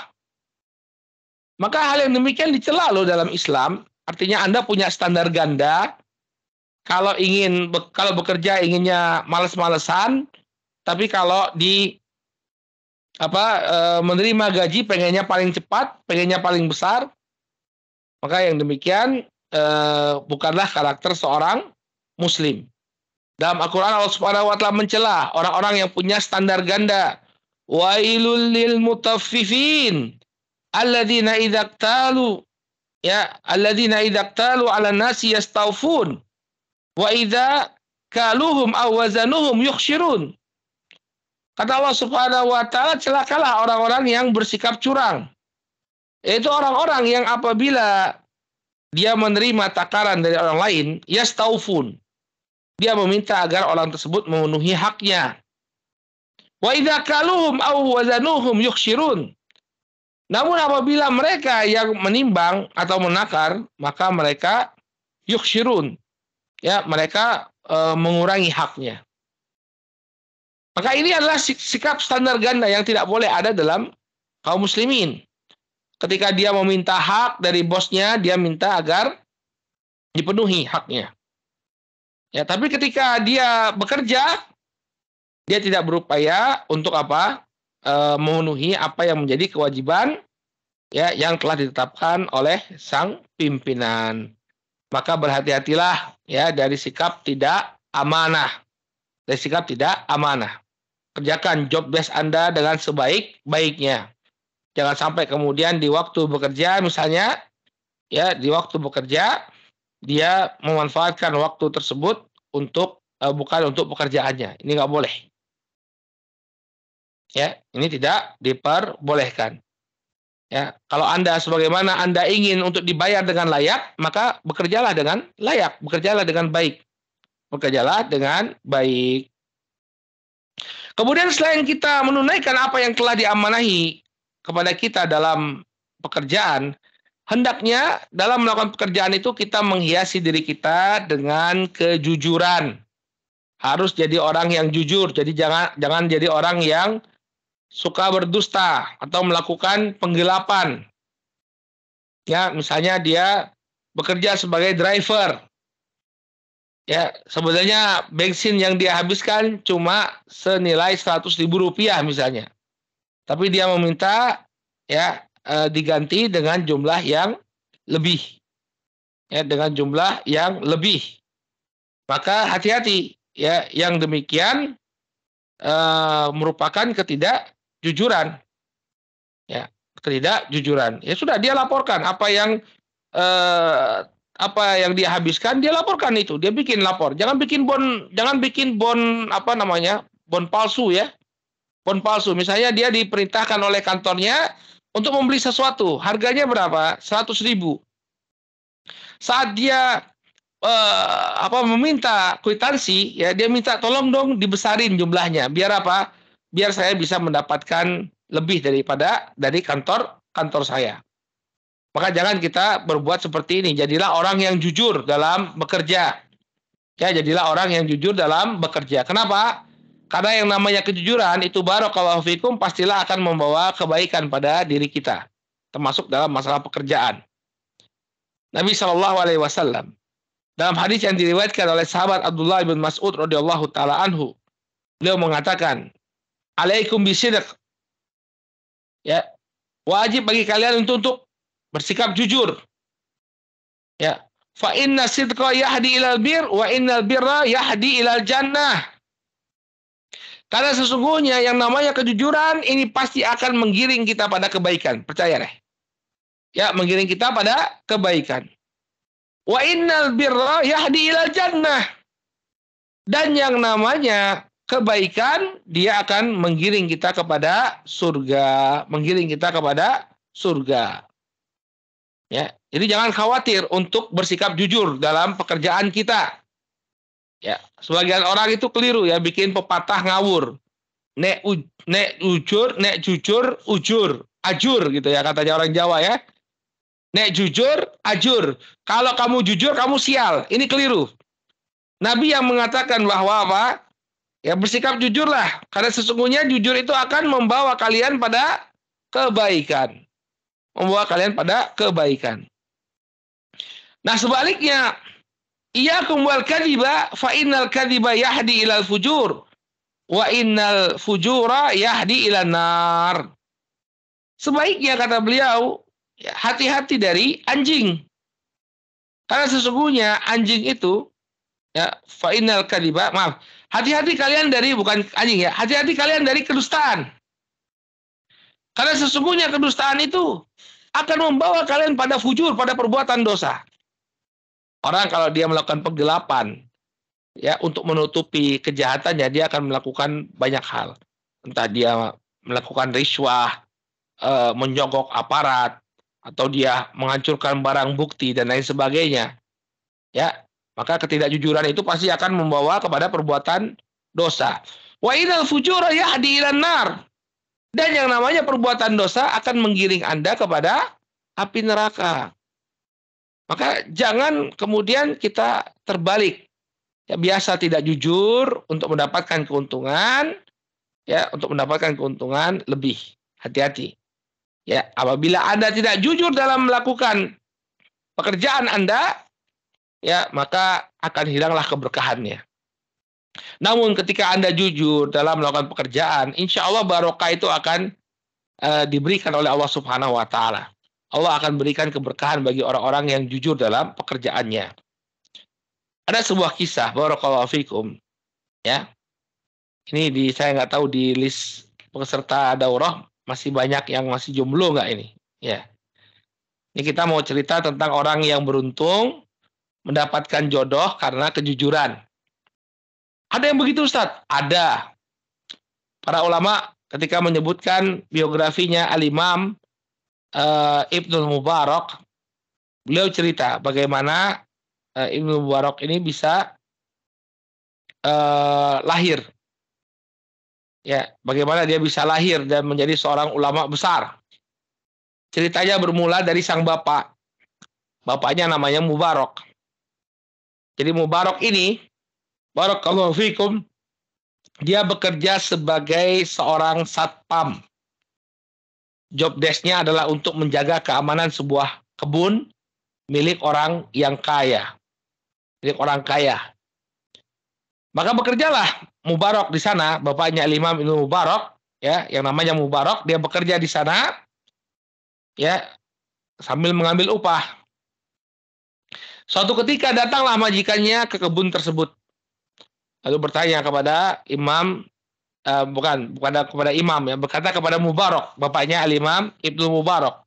Maka hal yang demikian dicela loh dalam Islam. Artinya Anda punya standar ganda. Kalau bekerja inginnya males-malesan, tapi kalau menerima gaji pengennya paling cepat, pengennya paling besar, maka yang demikian bukanlah karakter seorang muslim. Dalam Al-Quran Allah Subhanahu wa taala mencela orang-orang yang punya standar ganda. Wailul lil mutaffifin alladzina idza iktalu alladzina idza iktalu 'alan nasi yastawfun wa idza kaluhum aw wazanuhum yukhsirun. Kata Allah Subhanahu wa taala, celakalah orang-orang yang bersikap curang. Yaitu orang-orang yang apabila dia menerima takaran dari orang lain, yastaufun. Dia meminta agar orang tersebut memenuhi haknya. Wa idza kaluhum aw wazanuhum yukhsirun. Namun apabila mereka yang menimbang atau menakar, maka mereka yukhsirun. Ya, mereka mengurangi haknya. Maka ini adalah sikap standar ganda yang tidak boleh ada dalam kaum muslimin. Ketika dia meminta hak dari bosnya, dia minta agar dipenuhi haknya. Ya, tapi ketika dia bekerja, dia tidak berupaya untuk memenuhi apa yang menjadi kewajiban ya yang telah ditetapkan oleh sang pimpinan. Maka berhati-hatilah ya dari sikap tidak amanah. Dari sikap tidak amanah. Kerjakan job desk Anda dengan sebaik-baiknya. Jangan sampai kemudian di waktu bekerja misalnya, ya di waktu bekerja dia memanfaatkan waktu tersebut untuk bukan untuk pekerjaannya. Ini nggak boleh. Ya, ini tidak diperbolehkan. Ya, kalau Anda sebagaimana Anda ingin untuk dibayar dengan layak, maka bekerjalah dengan layak, bekerjalah dengan baik. Bekerjalah dengan baik. Kemudian selain kita menunaikan apa yang telah diamanahi kepada kita dalam pekerjaan, hendaknya dalam melakukan pekerjaan itu kita menghiasi diri kita dengan kejujuran. Harus jadi orang yang jujur, jadi jangan jadi orang yang suka berdusta atau melakukan penggelapan. Ya, misalnya dia bekerja sebagai driver. Ya, sebenarnya bensin yang dia habiskan cuma senilai 100.000 rupiah misalnya. Tapi dia meminta ya diganti dengan jumlah yang lebih. Ya, dengan jumlah yang lebih. Maka hati-hati ya, yang demikian merupakan ketidakjujuran. Ya, ketidakjujuran. Ya sudah dia laporkan apa yang dia habiskan, dia laporkan itu, dia bikin lapor. Jangan bikin bon bon palsu ya. Bon palsu. Misalnya dia diperintahkan oleh kantornya untuk membeli sesuatu, harganya berapa? 100.000. Saat dia meminta kwitansi, ya dia minta tolong dong dibesarin jumlahnya. Biar apa? Biar saya bisa mendapatkan lebih dari kantor saya. Maka jangan kita berbuat seperti ini. Jadilah orang yang jujur dalam bekerja. Ya, jadilah orang yang jujur dalam bekerja. Kenapa? Karena yang namanya kejujuran itu barakallahu fikum pastilah akan membawa kebaikan pada diri kita. Termasuk dalam masalah pekerjaan. Nabi Shallallahu Alaihi Wasallam dalam hadis yang diriwayatkan oleh sahabat Abdullah bin Mas'ud radhiyallahu taala anhu, beliau mengatakan, "Alaikum bisidq." Ya, wajib bagi kalian untuk bersikap jujur. Ya, fa inna sidqa yahdi ilal bir wa innal birra yahdi ilal jannah. Karena sesungguhnya yang namanya kejujuran ini pasti akan menggiring kita pada kebaikan. Percaya deh. Ya, menggiring kita pada kebaikan. Wa innal birra yahdi ilal jannah. Dan yang namanya kebaikan dia akan menggiring kita kepada surga, menggiring kita kepada surga. Ya, jadi jangan khawatir untuk bersikap jujur dalam pekerjaan kita. Ya, sebagian orang itu keliru ya, bikin pepatah ngawur. Nek jujur, nek jujur, ujur, ajur gitu ya katanya orang Jawa ya. Nek jujur, ajur. Kalau kamu jujur, kamu sial. Ini keliru. Nabi yang mengatakan bahwa apa? Ya bersikap jujurlah. Karena sesungguhnya jujur itu akan membawa kalian pada kebaikan. Membawa kalian pada kebaikan. Nah sebaliknya, iyyakum wal kadhiba fa innal kadhiba yahdi ilal fujur wa innal fujura yahdi ilan nar. Sebaiknya kata beliau, ya, hati-hati dari anjing. Karena sesungguhnya anjing itu ya fa innal kadhiba, maaf, hati-hati kalian dari, bukan anjing ya, hati-hati kalian dari kedustaan. Karena sesungguhnya kedustaan itu akan membawa kalian pada fujur, pada perbuatan dosa. Orang kalau dia melakukan penggelapan, ya untuk menutupi kejahatannya dia akan melakukan banyak hal. Entah dia melakukan riswah, menyogok aparat, atau dia menghancurkan barang bukti dan lain sebagainya. Ya, maka ketidakjujuran itu pasti akan membawa kepada perbuatan dosa. Wa innal fujura yahdi ilan nar. Dan yang namanya perbuatan dosa akan menggiring Anda kepada api neraka. Maka jangan kemudian kita terbalik. Ya, biasa tidak jujur untuk mendapatkan keuntungan, ya, untuk mendapatkan keuntungan lebih. Hati-hati. Ya, apabila Anda tidak jujur dalam melakukan pekerjaan Anda, ya, maka akan hilanglah keberkahannya. Namun ketika Anda jujur dalam melakukan pekerjaan, insya Allah barokah itu akan diberikan oleh Allah Subhanahu wa taala. Allah akan berikan keberkahan bagi orang-orang yang jujur dalam pekerjaannya. Ada sebuah kisah, barakallahu fikum, ya. Ini saya nggak tahu di list peserta daurah masih banyak yang masih jomblo nggak ini, ya. Ini kita mau cerita tentang orang yang beruntung mendapatkan jodoh karena kejujuran. Ada yang begitu, Ustaz? Ada. Para ulama ketika menyebutkan biografinya Al-Imam Ibnu Mubarak, beliau cerita bagaimana Ibnu Mubarak ini bisa lahir. Ya, bagaimana dia bisa lahir dan menjadi seorang ulama besar. Ceritanya bermula dari sang bapak. Bapaknya namanya Mubarak. Jadi Mubarak ini, barakallahu fikum, dia bekerja sebagai seorang satpam. Job desk-nya adalah untuk menjaga keamanan sebuah kebun milik orang yang kaya. Milik orang kaya. Maka bekerjalah Mubarak di sana, bapaknya Imam Ibnu Mubarak, ya, yang namanya Mubarak, dia bekerja di sana, ya, sambil mengambil upah. Suatu ketika datanglah majikannya ke kebun tersebut, lalu bertanya kepada Imam, bukan kepada Imam, ya, berkata kepada Mubarak, bapaknya Imam Ibnu Mubarak,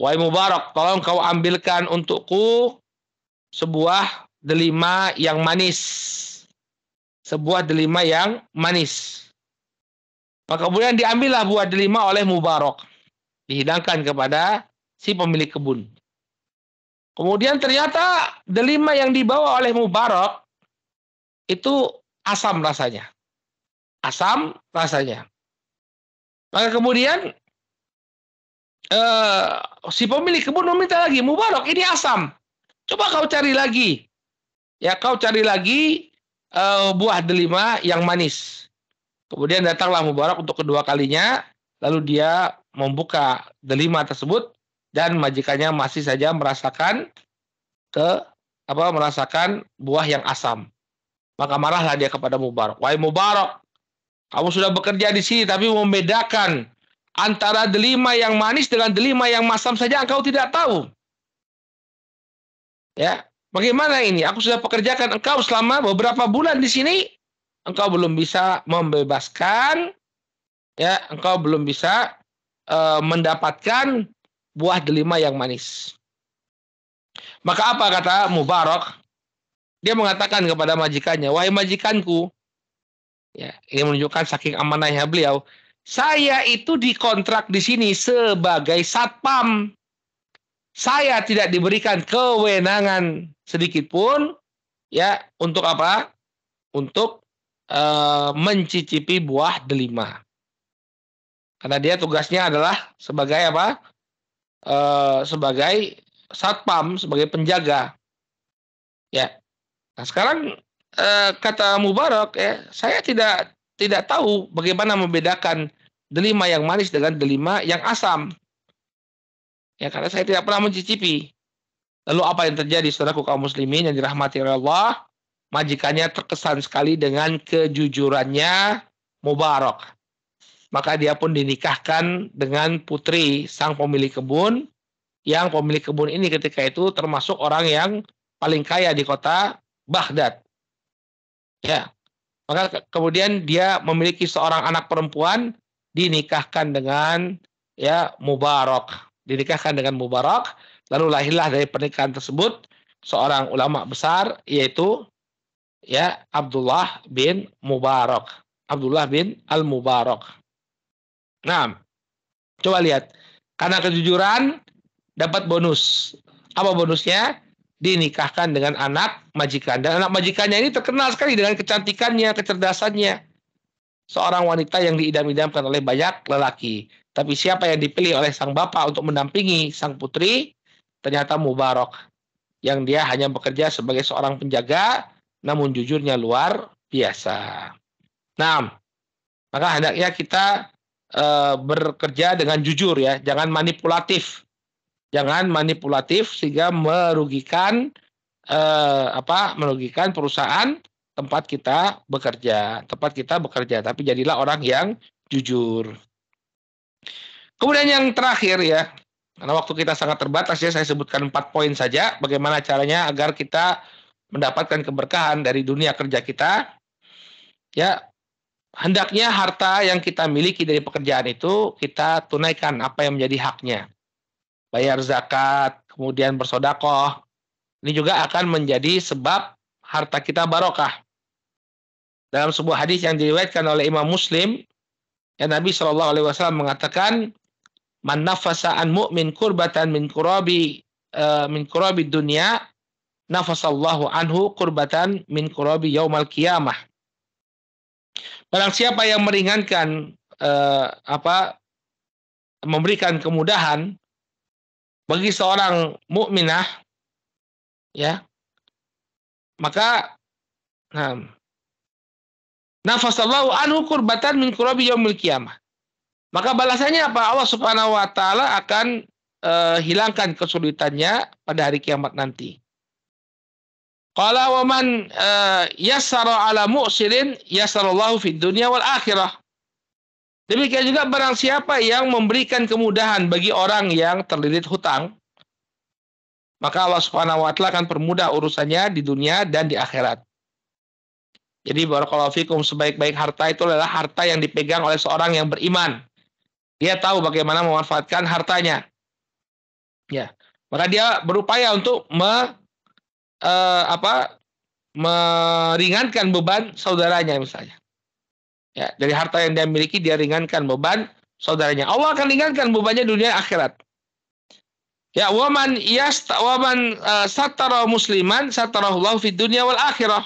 wahai Mubarak, tolong kau ambilkan untukku sebuah delima yang manis. Sebuah delima yang manis. Maka kemudian diambillah buah delima oleh Mubarak. Dihidangkan kepada si pemilik kebun. Kemudian ternyata delima yang dibawa oleh Mubarak itu asam rasanya. Asam rasanya. Maka kemudian si pemilik kebun meminta lagi, Mubarak ini asam. Coba kau cari lagi. Ya, kau cari lagi buah delima yang manis. Kemudian datanglah Mubarak untuk kedua kalinya, lalu dia membuka delima tersebut, dan majikannya masih saja merasakan merasakan buah yang asam. Maka marahlah dia kepada Mubarak. Wahai Mubarak, kamu sudah bekerja di sini tapi membedakan antara delima yang manis dengan delima yang masam saja engkau tidak tahu. Ya, bagaimana ini? Aku sudah pekerjakan engkau selama beberapa bulan di sini, engkau belum bisa membebaskan, ya, engkau belum bisa mendapatkan buah delima yang manis. Maka apa kata Mubarak? Dia mengatakan kepada majikannya, wahai majikanku, ya, ini menunjukkan saking amanahnya beliau. Saya itu dikontrak di sini sebagai satpam. Saya tidak diberikan kewenangan sedikit pun, ya, untuk apa? Untuk mencicipi buah delima. Karena dia tugasnya adalah sebagai apa? Sebagai satpam, sebagai penjaga. Ya. Nah, sekarang kata Mubarak, ya, saya tidak tahu bagaimana membedakan delima yang manis dengan delima yang asam. Ya, karena saya tidak pernah mencicipi. Lalu apa yang terjadi, saudaraku kaum muslimin yang dirahmati oleh Allah? Majikannya terkesan sekali dengan kejujurannya Mubarak. Maka dia pun dinikahkan dengan putri sang pemilik kebun, yang pemilik kebun ini ketika itu termasuk orang yang paling kaya di kota Baghdad. Ya, maka kemudian dia memiliki seorang anak perempuan, dinikahkan dengan, ya, Mubarak. Dinikahkan dengan Mubarak, lalu lahirlah dari pernikahan tersebut seorang ulama besar, yaitu, ya, Abdullah bin Mubarak. Abdullah bin Al-Mubarak. Nah, coba lihat. Karena kejujuran dapat bonus. Apa bonusnya? Dinikahkan dengan anak majikan. Dan anak majikannya ini terkenal sekali dengan kecantikannya, kecerdasannya. Seorang wanita yang diidam-idamkan oleh banyak lelaki. Tapi siapa yang dipilih oleh sang bapak untuk mendampingi sang putri? Ternyata Mubarak. Yang dia hanya bekerja sebagai seorang penjaga, namun jujurnya luar biasa. Nah, maka hendaknya kita bekerja dengan jujur, ya. Jangan manipulatif. Jangan manipulatif sehingga merugikan merugikan perusahaan tempat kita bekerja. Tapi jadilah orang yang jujur. Kemudian yang terakhir, ya, karena waktu kita sangat terbatas, ya, saya sebutkan 4 poin saja bagaimana caranya agar kita mendapatkan keberkahan dari dunia kerja kita. Ya, hendaknya harta yang kita miliki dari pekerjaan itu kita tunaikan apa yang menjadi haknya. Bayar zakat, kemudian bersedekah. Ini juga akan menjadi sebab harta kita barokah. Dalam sebuah hadis yang diriwayatkan oleh Imam Muslim, ya, Nabi SAW mengatakan, "Man nafasa an mu'min kurbatan min kurabi dunya, nafasallahu anhu kurbatan min kurabi yaumal qiyamah." Barang siapa yang meringankan memberikan kemudahan bagi seorang mukminah, ya, maka nafasallahu anhu kurbatan min kurabi yaumil qiyamah. Maka balasannya apa? Allah Subhanahu wa taala akan hilangkan kesulitannya pada hari kiamat nanti. Qala wa man yassara ala mu'sirin yassarallahu fid dunya wal akhirah. Demikian juga barang siapa yang memberikan kemudahan bagi orang yang terlilit hutang, maka Allah Subhanahu wa taala akan permudah urusannya di dunia dan di akhirat. Jadi barakallahu fikum, sebaik-baik harta itu adalah harta yang dipegang oleh seorang yang beriman. Dia tahu bagaimana memanfaatkan hartanya. Ya. Maka dia berupaya untuk meringankan beban saudaranya misalnya. Ya, dari harta yang dia miliki dia ringankan beban saudaranya. Allah akan ringankan bebannya dunia akhirat. Ya, waman satara musliman satarahullahu fid dunya wal akhirah.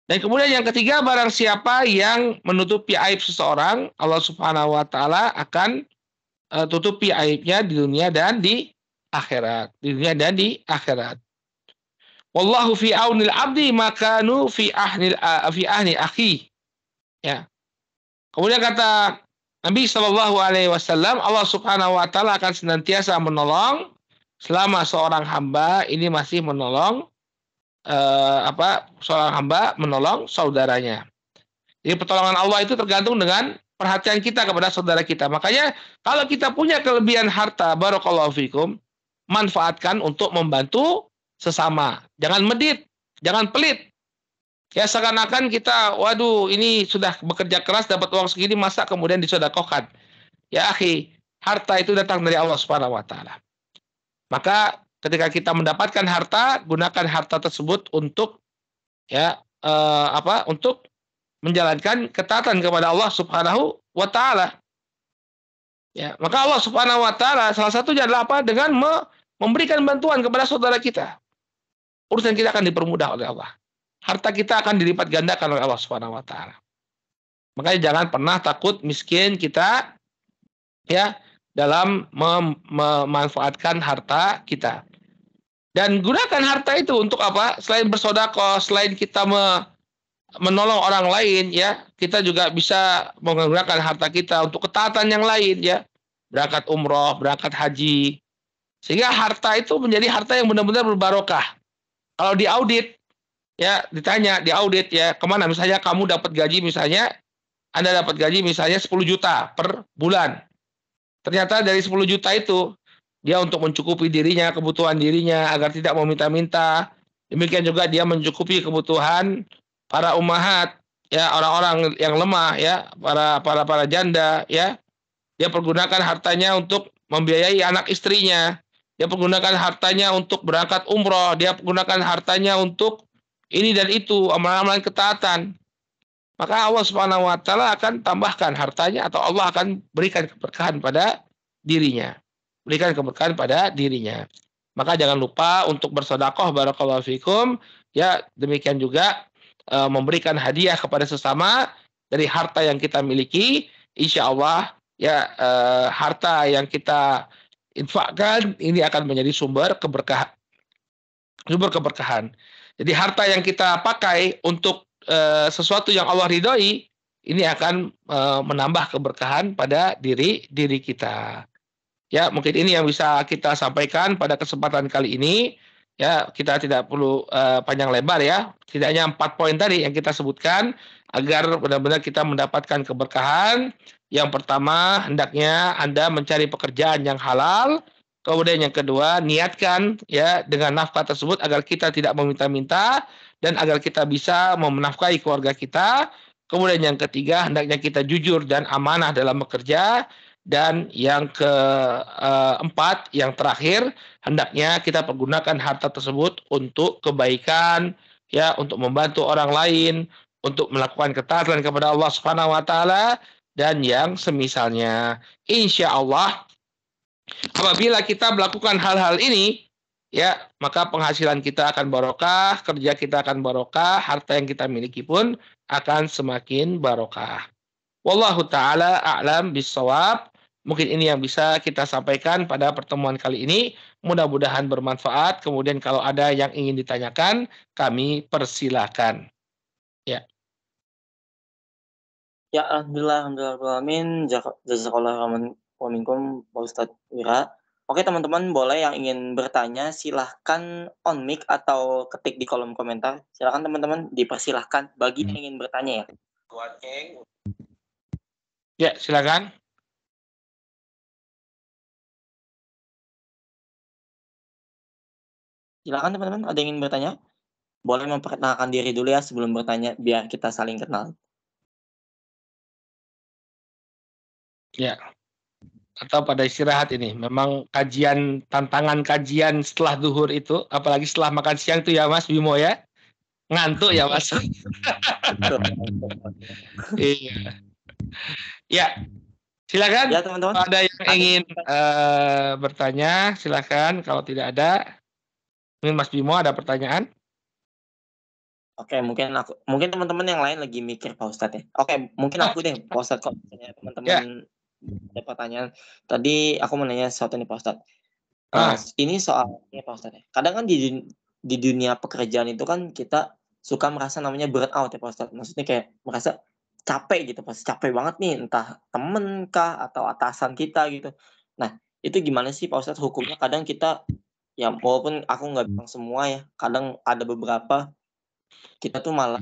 Dan kemudian yang ketiga, barang siapa yang menutupi aib seseorang, Allah Subhanahu wa taala akan tutupi aibnya di dunia dan di akhirat. Di dunia dan di akhirat. Wallahu fi aunil abdi makanu fi ahni akhi. Ya. Kemudian kata Nabi Shallallahu Alaihi Wasallam, Allah Subhanahu Wa Taala akan senantiasa menolong selama seorang hamba ini masih menolong seorang hamba menolong saudaranya. Jadi pertolongan Allah itu tergantung dengan perhatian kita kepada saudara kita. Makanya kalau kita punya kelebihan harta, barakallahu fikum, manfaatkan untuk membantu sesama. Jangan medit, jangan pelit. Ya seakan-akan kita, waduh ini sudah bekerja keras dapat uang segini, masa kemudian disedekahkan. Ya akhi, harta itu datang dari Allah Subhanahu wa taala. Maka ketika kita mendapatkan harta, gunakan harta tersebut untuk untuk menjalankan ketaatan kepada Allah Subhanahu wa taala. Ya, maka Allah Subhanahu wa taala salah satunya adalah apa? Dengan memberikan bantuan kepada saudara kita. Urusan kita akan dipermudah oleh Allah. Harta kita akan dilipat gandakan oleh Allah Subhanahu wa taala. Makanya jangan pernah takut miskin kita ya dalam memanfaatkan harta kita. Dan gunakan harta itu untuk apa? Selain bersedekah, selain kita menolong orang lain ya, kita juga bisa menggunakan harta kita untuk ketaatan yang lain ya. Berangkat umroh, berangkat haji. Sehingga harta itu menjadi harta yang benar-benar berbarokah. Kalau diaudit ya, ditanya diaudit ya, kemana misalnya kamu dapat gaji misalnya Anda dapat gaji misalnya 10 juta per bulan. Ternyata dari 10 juta itu dia untuk mencukupi dirinya, kebutuhan dirinya agar tidak meminta-minta. Demikian juga dia mencukupi kebutuhan para ummahat ya, orang-orang yang lemah ya, para janda ya. Dia pergunakan hartanya untuk membiayai anak istrinya. Dia pergunakan hartanya untuk berangkat umroh. Dia pergunakan hartanya untuk ini dan itu, amalan-amalan ketaatan. Maka Allah Subhanahu wa taala akan tambahkan hartanya atau Allah akan berikan keberkahan pada dirinya. Berikan keberkahan pada dirinya. Maka jangan lupa untuk bersedekah, barakallahu fikum. Ya, demikian juga memberikan hadiah kepada sesama dari harta yang kita miliki. Insya Allah ya harta yang kita infakkan ini akan menjadi sumber keberkahan. Jadi harta yang kita pakai untuk sesuatu yang Allah ridhoi ini akan menambah keberkahan pada diri kita. Ya, mungkin ini yang bisa kita sampaikan pada kesempatan kali ini. Ya, kita tidak perlu panjang lebar ya. Setidaknya 4 poin tadi yang kita sebutkan agar benar-benar kita mendapatkan keberkahan. Yang pertama, hendaknya Anda mencari pekerjaan yang halal. Kemudian yang kedua, niatkan ya dengan nafkah tersebut agar kita tidak meminta-minta dan agar kita bisa menafkahi keluarga kita. Kemudian yang ketiga, hendaknya kita jujur dan amanah dalam bekerja. Dan yang keempat, yang terakhir, hendaknya kita pergunakan harta tersebut untuk kebaikan, ya, untuk membantu orang lain, untuk melakukan ketaatan kepada Allah Subhanahu wa taala dan yang semisalnya. Insya Allah apabila kita melakukan hal-hal ini, ya, maka penghasilan kita akan barokah, kerja kita akan barokah, harta yang kita miliki pun akan semakin barokah. Wallahu taala a'lam bissawab. Mungkin ini yang bisa kita sampaikan pada pertemuan kali ini. Mudah-mudahan bermanfaat. Kemudian kalau ada yang ingin ditanyakan, kami persilakan. Ya. Ya, alhamdulillah, jazakallahu khairan wa minkum, Pak Ustadz Wira. Oke teman-teman, boleh yang ingin bertanya silahkan on mic atau ketik di kolom komentar. Silahkan teman-teman, dipersilahkan bagi yang ingin bertanya ya. Ya, silakan. Silakan teman-teman, ada yang ingin bertanya? Boleh memperkenalkan diri dulu ya sebelum bertanya biar kita saling kenal. Ya. Atau pada istirahat ini. Memang tantangan kajian setelah zuhur itu, apalagi setelah makan siang itu ya Mas Bimo ya. Ngantuk ya Mas. Iya. Ya. Silakan. Ya teman-teman. Kalau ada yang ingin bertanya, silakan. Kalau tidak ada, mungkin Mas Bimo ada pertanyaan. Oke, mungkin teman-teman yang lain lagi mikir Pak Ustadz ya. Oke, mungkin aku deh Pak Ustadz, kalau misalnya teman-teman ada pertanyaan. Tadi aku mau nanya sesuatu nih Pak Ustadz. Ini soalnya Pak Ustadz ya. Kadang kan di dunia pekerjaan itu kan kita suka merasa namanya burnout ya Pak Ustadz. Maksudnya kayak merasa capek gitu, pas capek banget nih, entah temen kah atau atasan kita gitu. Nah, itu gimana sih Pak Ustadz hukumnya? Kadang kita, ya walaupun aku nggak bilang semua ya, kadang ada beberapa kita tuh malah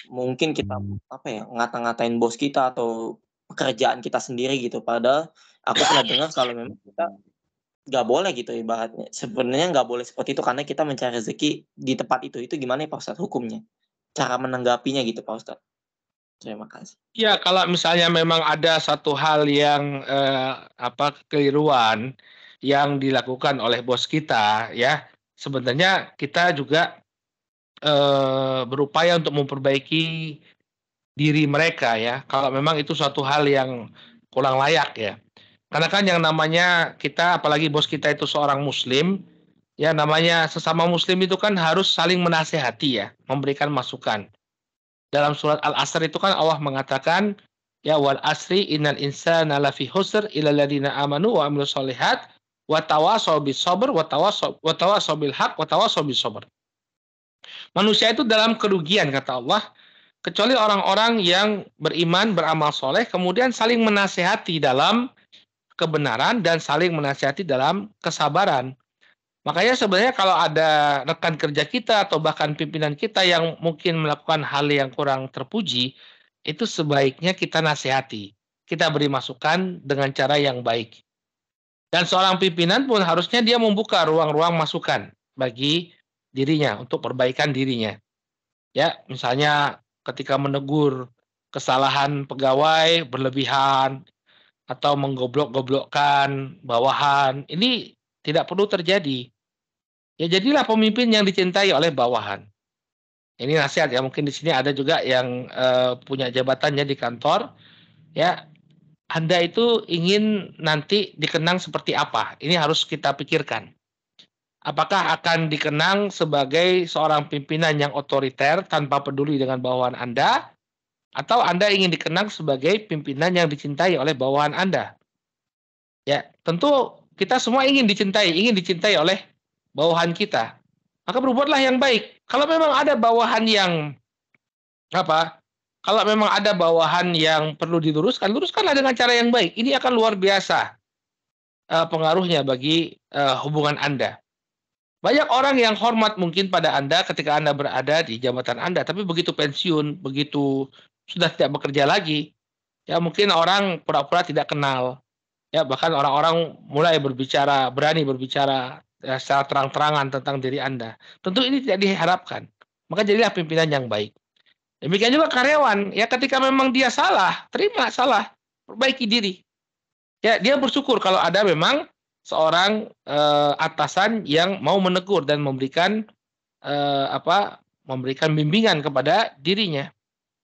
mungkin kita, apa ya, ngata-ngatain bos kita atau pekerjaan kita sendiri gitu. Padahal aku pernah dengar kalau memang kita nggak boleh gitu ibaratnya. Sebenarnya nggak boleh seperti itu karena kita mencari rezeki di tempat itu. Itu gimana ya Pak Ustadz hukumnya? Cara menanggapinya gitu Pak Ustadz. Terima kasih. Ya, kalau misalnya memang ada satu hal yang, kekeliruan yang dilakukan oleh bos kita ya, sebenarnya kita juga, berupaya untuk memperbaiki diri mereka ya, kalau memang itu suatu hal yang kurang layak ya. Karena kan yang namanya kita apalagi bos kita itu seorang muslim, ya namanya sesama muslim itu kan harus saling menasehati ya, memberikan masukan. Dalam surat Al-Asr itu kan Allah mengatakan, ya wal asri innal insana lafi khusr illal ladzina amanu wa amilus solihat wa tawassaw bis sabr wa tawassaw bil haq wa tawassaw bis sabr. Manusia itu dalam kerugian kata Allah, kecuali orang-orang yang beriman, beramal soleh, kemudian saling menasehati dalam kebenaran dan saling menasehati dalam kesabaran. Makanya sebenarnya kalau ada rekan kerja kita atau bahkan pimpinan kita yang mungkin melakukan hal yang kurang terpuji, itu sebaiknya kita nasihati. Kita beri masukan dengan cara yang baik. Dan seorang pimpinan pun harusnya dia membuka ruang-ruang masukan bagi dirinya untuk perbaikan dirinya. Ya, misalnya ketika menegur kesalahan pegawai berlebihan atau menggoblok-goblokkan bawahan, ini tidak perlu terjadi. Ya jadilah pemimpin yang dicintai oleh bawahan. Ini nasihat ya, mungkin di sini ada juga yang, punya jabatannya di kantor, ya, Anda itu ingin nanti dikenang seperti apa? Ini harus kita pikirkan. Apakah akan dikenang sebagai seorang pimpinan yang otoriter tanpa peduli dengan bawahan Anda, atau Anda ingin dikenang sebagai pimpinan yang dicintai oleh bawahan Anda? Ya, tentu kita semua ingin dicintai oleh bawahan kita. Maka berbuatlah yang baik. Kalau memang ada bawahan yang apa? Kalau memang ada bawahan yang perlu diluruskan, luruskanlah dengan cara yang baik. Ini akan luar biasa pengaruhnya bagi hubungan Anda. Banyak orang yang hormat mungkin pada Anda ketika Anda berada di jabatan Anda, tapi begitu pensiun, begitu sudah tidak bekerja lagi, ya mungkin orang pura-pura tidak kenal. Ya, bahkan orang-orang mulai berani berbicara, ya, secara terang-terangan tentang diri Anda. Tentu ini tidak diharapkan. Maka jadilah pimpinan yang baik. Demikian juga karyawan, ya ketika memang dia salah, terima salah, perbaiki diri. Ya, dia bersyukur kalau ada memang seorang, atasan yang mau menegur dan memberikan, memberikan bimbingan kepada dirinya.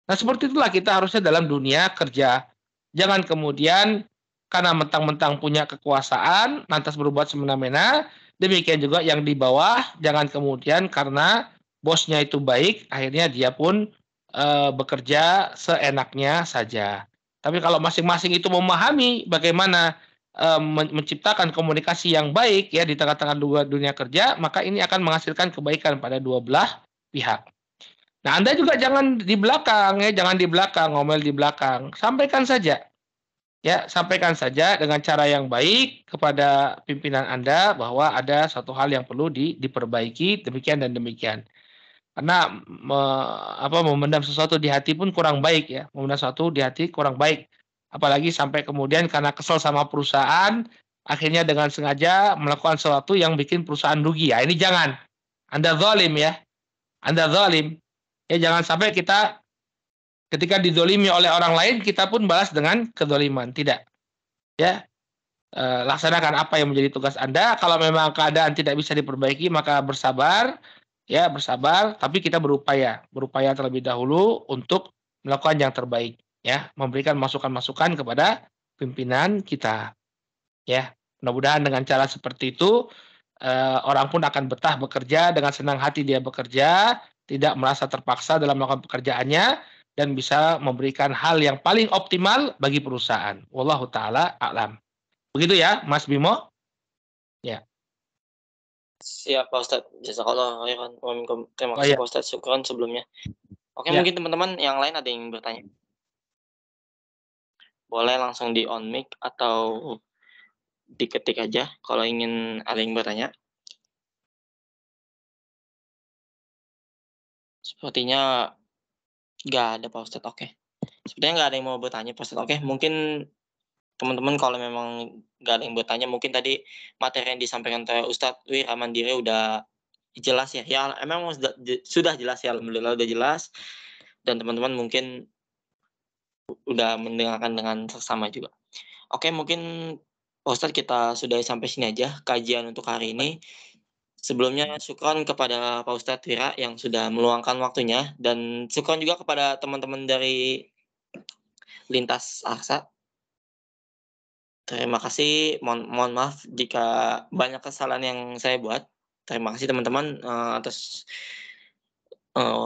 Nah, seperti itulah kita harusnya dalam dunia kerja. Jangan kemudian karena mentang-mentang punya kekuasaan, lantas berbuat semena-mena. Demikian juga yang di bawah, jangan kemudian karena bosnya itu baik, akhirnya dia pun bekerja seenaknya saja. Tapi kalau masing-masing itu memahami bagaimana menciptakan komunikasi yang baik ya di tengah-tengah dunia kerja, maka ini akan menghasilkan kebaikan pada dua belah pihak. Nah, Anda juga jangan di belakang ya, jangan di belakang, ngomel di belakang. Sampaikan saja. Ya, sampaikan saja dengan cara yang baik kepada pimpinan Anda bahwa ada satu hal yang perlu diperbaiki demikian dan demikian. Karena memendam sesuatu di hati pun kurang baik ya, memendam sesuatu di hati kurang baik. Apalagi sampai kemudian karena kesel sama perusahaan, akhirnya dengan sengaja melakukan sesuatu yang bikin perusahaan rugi. Ya, ini jangan. Anda zalim ya. Anda zalim. Ya jangan sampai kita ketika dizolimi oleh orang lain, kita pun balas dengan kezoliman. Tidak. Ya, laksanakan apa yang menjadi tugas Anda. Kalau memang keadaan tidak bisa diperbaiki, maka bersabar. Ya, bersabar. Tapi kita berupaya terlebih dahulu untuk melakukan yang terbaik. Ya, memberikan masukan-masukan kepada pimpinan kita. Ya, mudah-mudahan dengan cara seperti itu, orang pun akan betah bekerja, dengan senang hati dia bekerja, tidak merasa terpaksa dalam melakukan pekerjaannya, dan bisa memberikan hal yang paling optimal bagi perusahaan. Wallahu taala a'lam. Begitu ya, Mas Bimo? Ya. Siap Pak Ustadz, jazakallah khairan wa minkum. Terima Oh kasih ya, Pak Ustadz, syukron sebelumnya. Oke ya. mungkin teman-teman yang lain ada yang bertanya? boleh langsung di on mic atau diketik aja kalau ingin ada yang bertanya. Sepertinya nggak ada Pak Ustadz, oke. Sepertinya nggak ada yang mau bertanya Pak Ustadz, oke. Mungkin teman-teman kalau memang nggak ada yang bertanya, mungkin tadi materi yang disampaikan oleh Ustadz Wira Mandiri udah jelas ya. Ya emang sudah jelas ya, alhamdulillah udah jelas. Dan teman-teman mungkin udah mendengarkan dengan seksama juga. Oke, mungkin Pak Ustadz kita sudah sampai sini aja kajian untuk hari ini. Sebelumnya syukron kepada Pak Ustadz Wira yang sudah meluangkan waktunya, dan syukron juga kepada teman-teman dari Lintas Aksa. Terima kasih, mohon maaf jika banyak kesalahan yang saya buat. Terima kasih teman-teman, atas,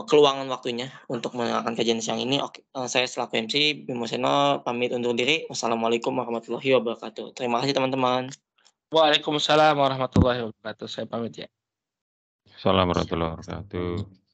keluangan waktunya untuk mendengarkan kajian siang ini. Oke, saya selaku MC Bimo Seno pamit undur diri. Wassalamualaikum warahmatullahi wabarakatuh. Terima kasih teman-teman. Waalaikumsalam warahmatullahi wabarakatuh. Saya pamit ya. Assalamualaikum warahmatullahi wabarakatuh.